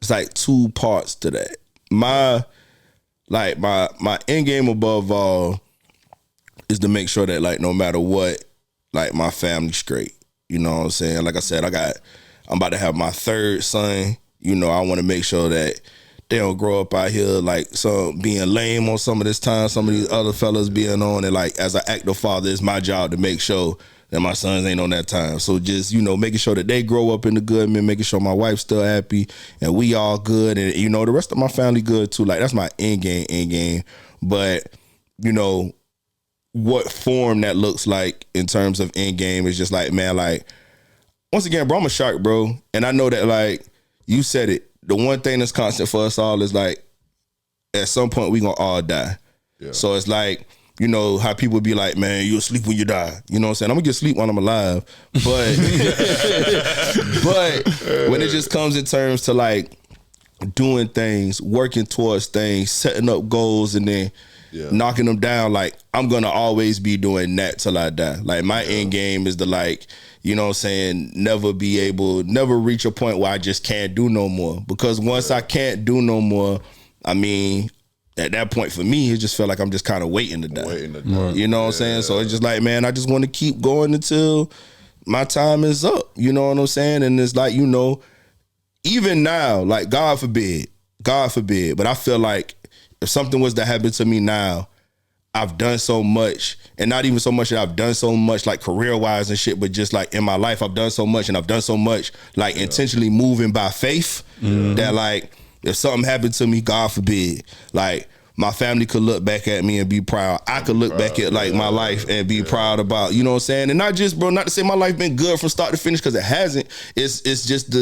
it's like 2 parts to that. My end game above all is to make sure that, like, no matter what, like, my family's straight. You know what I'm saying? Like I said, I'm about to have my 3rd son. You know, I want to make sure that they don't grow up out here like some being lame on some of this time, some of these other fellas being on. And like, as an active father, it's my job to make sure that my sons ain't on that time. So just, you know, making sure that they grow up in the good, man, making sure my wife's still happy and we all good. And, you know, the rest of my family good too. Like, that's my end game. But, you know, what form that looks like in terms of end game is just like, man, like, once again, bro, I'm a shark, bro. And I know that, like, you said it. The one thing that's constant for us all is, like, at some point we gonna all die. Yeah. So it's like, you know, how people be like, man, you'll sleep when you die. You know what I'm saying? I'm gonna get sleep when I'm alive. But when it just comes in terms to, like, doing things, working towards things, setting up goals, and then knocking them down, like, I'm gonna always be doing that till I die. Like, my end game is to, like, you know what I'm saying, never reach a point where I just can't do no more. Because once I can't do no more, I mean, at that point for me, it just felt like I'm just kind of waiting to die. You know what I'm saying? So it's just like, man, I just want to keep going until my time is up. You know what I'm saying? And it's like, you know, even now, like, God forbid, but I feel like if something was to happen to me now, I've done so much, and not even so much that I've done so much, like, career-wise and shit, but just, like, in my life, I've done so much, and I've done so much, like, intentionally moving by faith that, like, if something happened to me, God forbid, like, my family could look back at me and be proud. I could look back at, like, my life and be proud about, you know what I'm saying? And not just, bro, not to say my life been good from start to finish, because it hasn't. It's just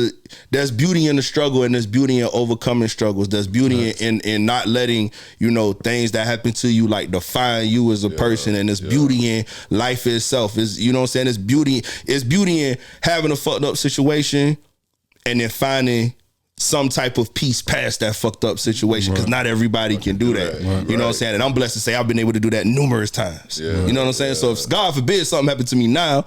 there's beauty in the struggle, and there's beauty in overcoming struggles. There's beauty in not letting, you know, things that happen to you, like, define you as a person. And there's beauty in life itself. Is, you know what I'm saying? It's beauty in having a fucked up situation and then finding some type of peace past that fucked up situation, because not everybody can do that. You know what I'm saying? And I'm blessed to say I've been able to do that numerous times. You know what I'm saying? So if God forbid something happened to me now,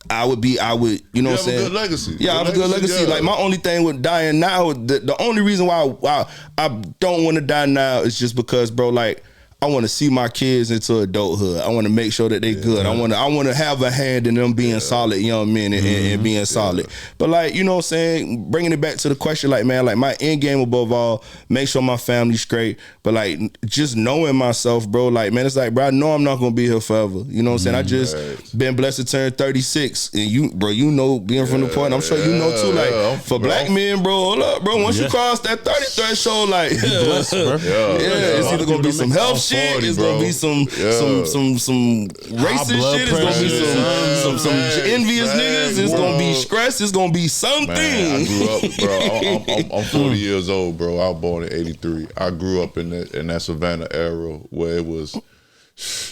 I would, you know what I'm saying? Good legacy. Yeah, I have a good legacy. Like, my only thing with dying now, the only reason why I don't want to die now is just because, bro, like, I want to see my kids into adulthood. I want to make sure that they good. I want to have a hand in them being solid young men and being solid. But like, you know what I'm saying, bringing it back to the question, like, man, like my end game above all, make sure my family's straight. But like just knowing myself, bro, like, man, it's like, bro, I know I'm not gonna be here forever. You know what I'm saying? I just been blessed to turn 36, and you, bro, you know, being from the point, I'm sure you know too. Like for black men, bro, hold up, bro. Once you cross that 30 threshold, like, blessed, bro. It's either gonna be some health shit. 40, it's gonna be some racist shit. It's gonna be some envious niggas. It's gonna be stress. It's gonna be something. Man, I grew up, bro. I'm 40 years old, bro. I was born in '83. I grew up in that Savannah era where it was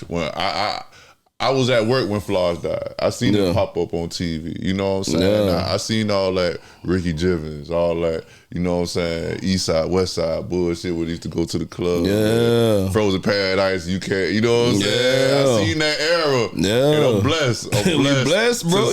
when I was at work when Flores died. I seen it pop up on TV. You know what I'm saying? I seen all that Ricky Jivens, all that, you know what I'm saying, East Side, West Side bullshit where they used to go to the club. Frozen Paradise, you can't, you know what I'm saying? I seen that era. And I'm blessed. I'm blessed, bro.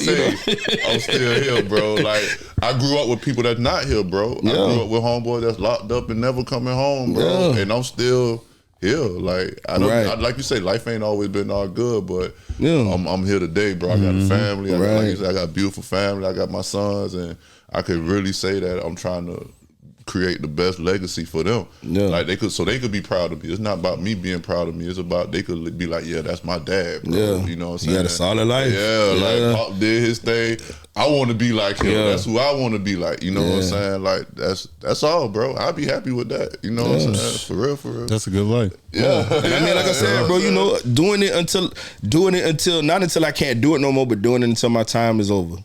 I'm still here, bro. Like, I grew up with people that's not here, bro. I grew up with homeboys that's locked up and never coming home, bro. And I'm still here. Like, I don't, like you say, life ain't always been all good, but I'm here today, bro. I got a family. Like you said, I got a beautiful family. I got my sons, and I could really say that I'm trying to create the best legacy for them. Like they could be proud of me. It's not about me being proud of me. It's about they could be like, yeah, that's my dad, bro. You know what I'm saying? He had a solid life. Like Pop did his thing. I want to be like him. That's who I want to be like. You know what I'm saying? Like that's all, bro. I'd be happy with that. You know what I'm saying? For real, for real. That's a good life. And I mean, like I said, bro, you know, doing it until not until I can't do it no more, but doing it until my time is over.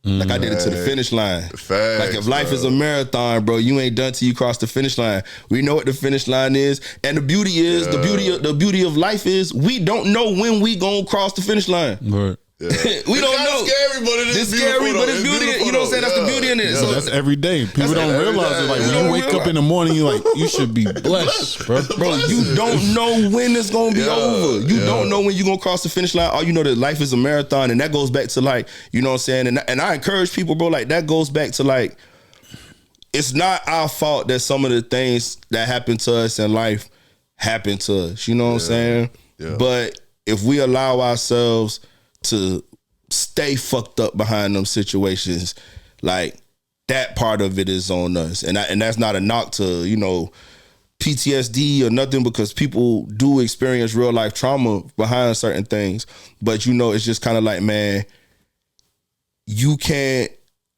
Like I did it to the finish line. Like if life is a marathon, bro, you ain't done till you cross the finish line. We know what the finish line is, and the beauty is the beauty of life is we don't know when we gonna cross the finish line. Right. We don't know. Scary, but it's scary, but it's beauty. You know what I'm saying? That's the beauty in it. So that's every day. People don't realize it. Like when you wake up in the morning, you're like, you should be blessed, bro. Bro, you don't know when it's gonna be over. You don't know when you're gonna cross the finish line. All you know that life is a marathon, and that goes back to like, you know what I'm saying? And I encourage people, bro, like that goes back to like, it's not our fault that some of the things that happen to us in life happen to us. You know what I'm saying? But if we allow ourselves to stay fucked up behind them situations, like that part of it is on us. And that's not a knock to, you know, PTSD or nothing, because people do experience real life trauma behind certain things. But you know, it's just kind of like, man, you can't,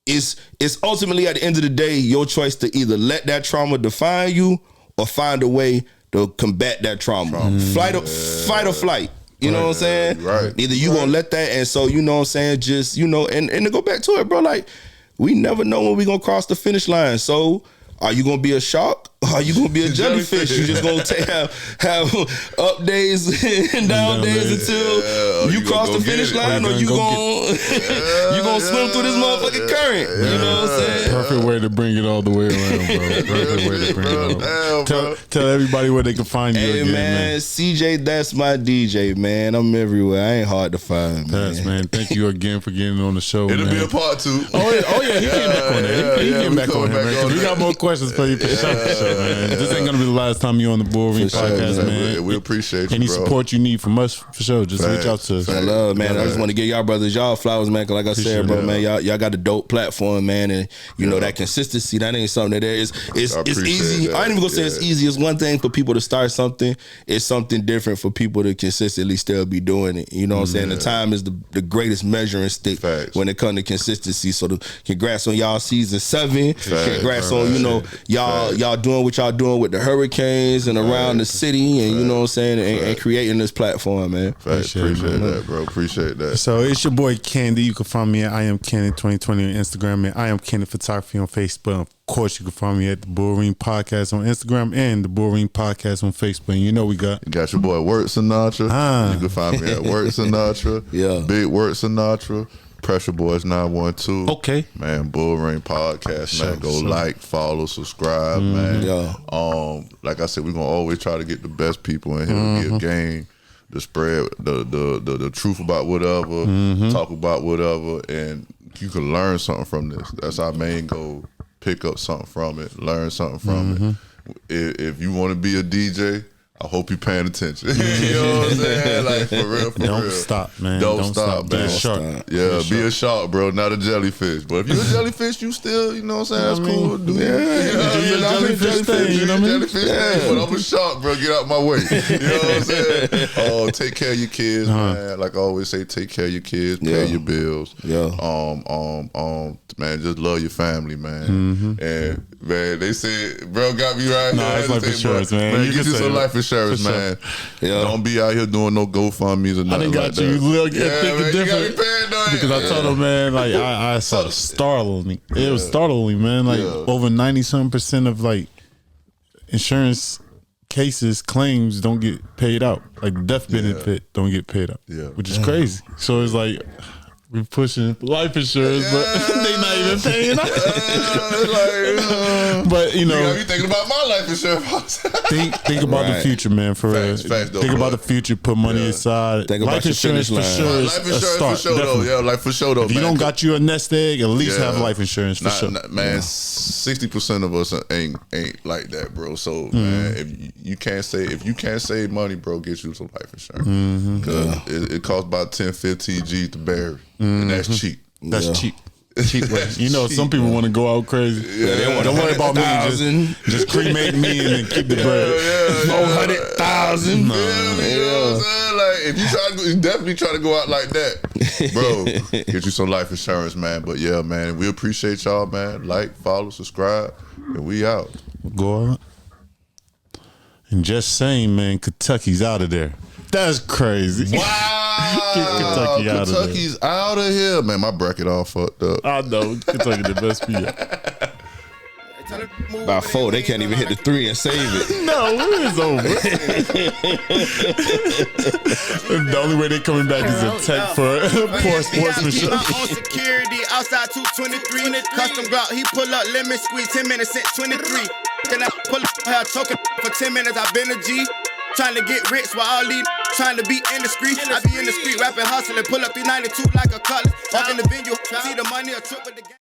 it's ultimately at the end of the day, your choice to either let that trauma define you or find a way to combat that trauma. Fight or flight. You know what I'm saying? Right. Either you gonna let that, and so you know what I'm saying, just, you know, and to go back to it, bro, like we never know when we gonna cross the finish line. So are you gonna be a shark? Or are you gonna be a jellyfish? You just gonna have up days and down days until you cross the finish line, or you gonna swim through this motherfucking current. You know what I'm saying? Perfect way to bring it all the way around, bro. Perfect way to bring it all. Tell everybody where they can find you again, man. CJ, that's my DJ, man. I'm everywhere. I ain't hard to find, man. Thank you again for getting on the show. It'll be a part 2. Oh yeah, he came back on there. He came back on here, man. 'Cause we got more questions for you for sure. Man. This ain't gonna be the last time you're on the Bullring podcast, man. We appreciate you, any bro. support you need from us, for sure. Just reach out to us. I love, man. I just want to give y'all brothers y'all flowers, man. Cause like I said, bro, man, y'all got a dope platform, man, and you know that consistency. That ain't something that there is. It's easy. I ain't even gonna say it's easy. It's one thing for people to start something. It's something different for people to consistently still be doing it. You know what I'm saying? The time is the greatest measuring stick when it comes to consistency. So congrats on y'all season 7. Congrats on, you know, y'all doing what y'all doing with the Hurricanes and around the city, and you know what I'm saying, and creating this platform, man. Appreciate that, bro. Appreciate that. So it's your boy Candy. You can find me at I Am Candy 2020 on Instagram, and I Am Candy Photography on Facebook. Of course, you can find me at the Bullring Podcast on Instagram and the Bullring Podcast on Facebook. And you know you got your boy Word Sinatra. You can find me at Word Sinatra. Big Word Sinatra. Pressure Boys 912. Okay. Man, Bullring Podcast, man. Go like, follow, subscribe, man. Like I said, we're gonna always try to get the best people in here to give game, to spread the truth about whatever, talk about whatever, and you can learn something from this. That's our main goal. Pick up something from it, learn something from it. If you want to be a DJ, I hope you're paying attention. You know what I'm saying? Like, for real, Don't stop, man. Don't stop, man. Be a shark. Yeah, be a shark, bro, not a jellyfish. But if you're a jellyfish, you still, you know what I'm saying? That's cool. Do your jellyfish thing, you know what I mean? But I'm a shark, bro. Get out my way. You know what I'm saying? Oh, take care of your kids, man. Like I always say, take care of your kids, pay your bills. Yeah. Man, just love your family, man. And man, they said, bro, got me right. No, it's life insurance, man. Man, You get can you say some that. life insurance, man. Yeah. Don't be out here doing no GoFundMes or nothing like that. You look thinking man, different. you got me paranoid. Because I told him, man, like I saw startling. It was startling, man. Like over 90% of like insurance cases, claims don't get paid out. Like the death benefit don't get paid out. Yeah. Which is crazy. So it's like we pushing life insurance, but they not even paying out. But you know, you thinking about my life insurance. think about the future, man. For real, Facts, though, think bro. about the future. Put money aside. Think about Life your insurance for finish sure line. is Life a insurance start. for sure, Definitely. though. Yeah, like for sure, though. If you don't got you a nest egg, at least have life insurance for sure. Man, 60% of us ain't like that, bro. So man, if you can't save money, bro, get you some life insurance because it costs about 10-15 G's to bury, and that's cheap. That's cheap. Cheap way. You know, some people want to go out crazy. Yeah, don't worry about me. Just cremate me and then keep the bread. 400,000. You know what I'm saying? Like, if you definitely try to go out like that, bro, get you some life insurance, man. But yeah, man, we appreciate y'all, man. Like, follow, subscribe, and we out. Go out. And just saying, man, Kentucky's out of there. That's crazy. Wow. Kentucky out of there. Kentucky's out of here. Man, my bracket all fucked up. I know. Kentucky the best beat. By 4, they can't even hit the 3 and save it. No, it's over. The only way they're coming back is a tech for poor sportsmanship. On security outside 223. Custom Glock, he pull up, lemon squeeze, 10 minutes, sent 23. Then I pull up, her choking for 10 minutes, I've been a G. Trying to get rich while all these trying to be indiscreet. I be in the street rapping, hustling, pull up 392 like a cutlass. Walk in the venue, see the money, a trip with the game.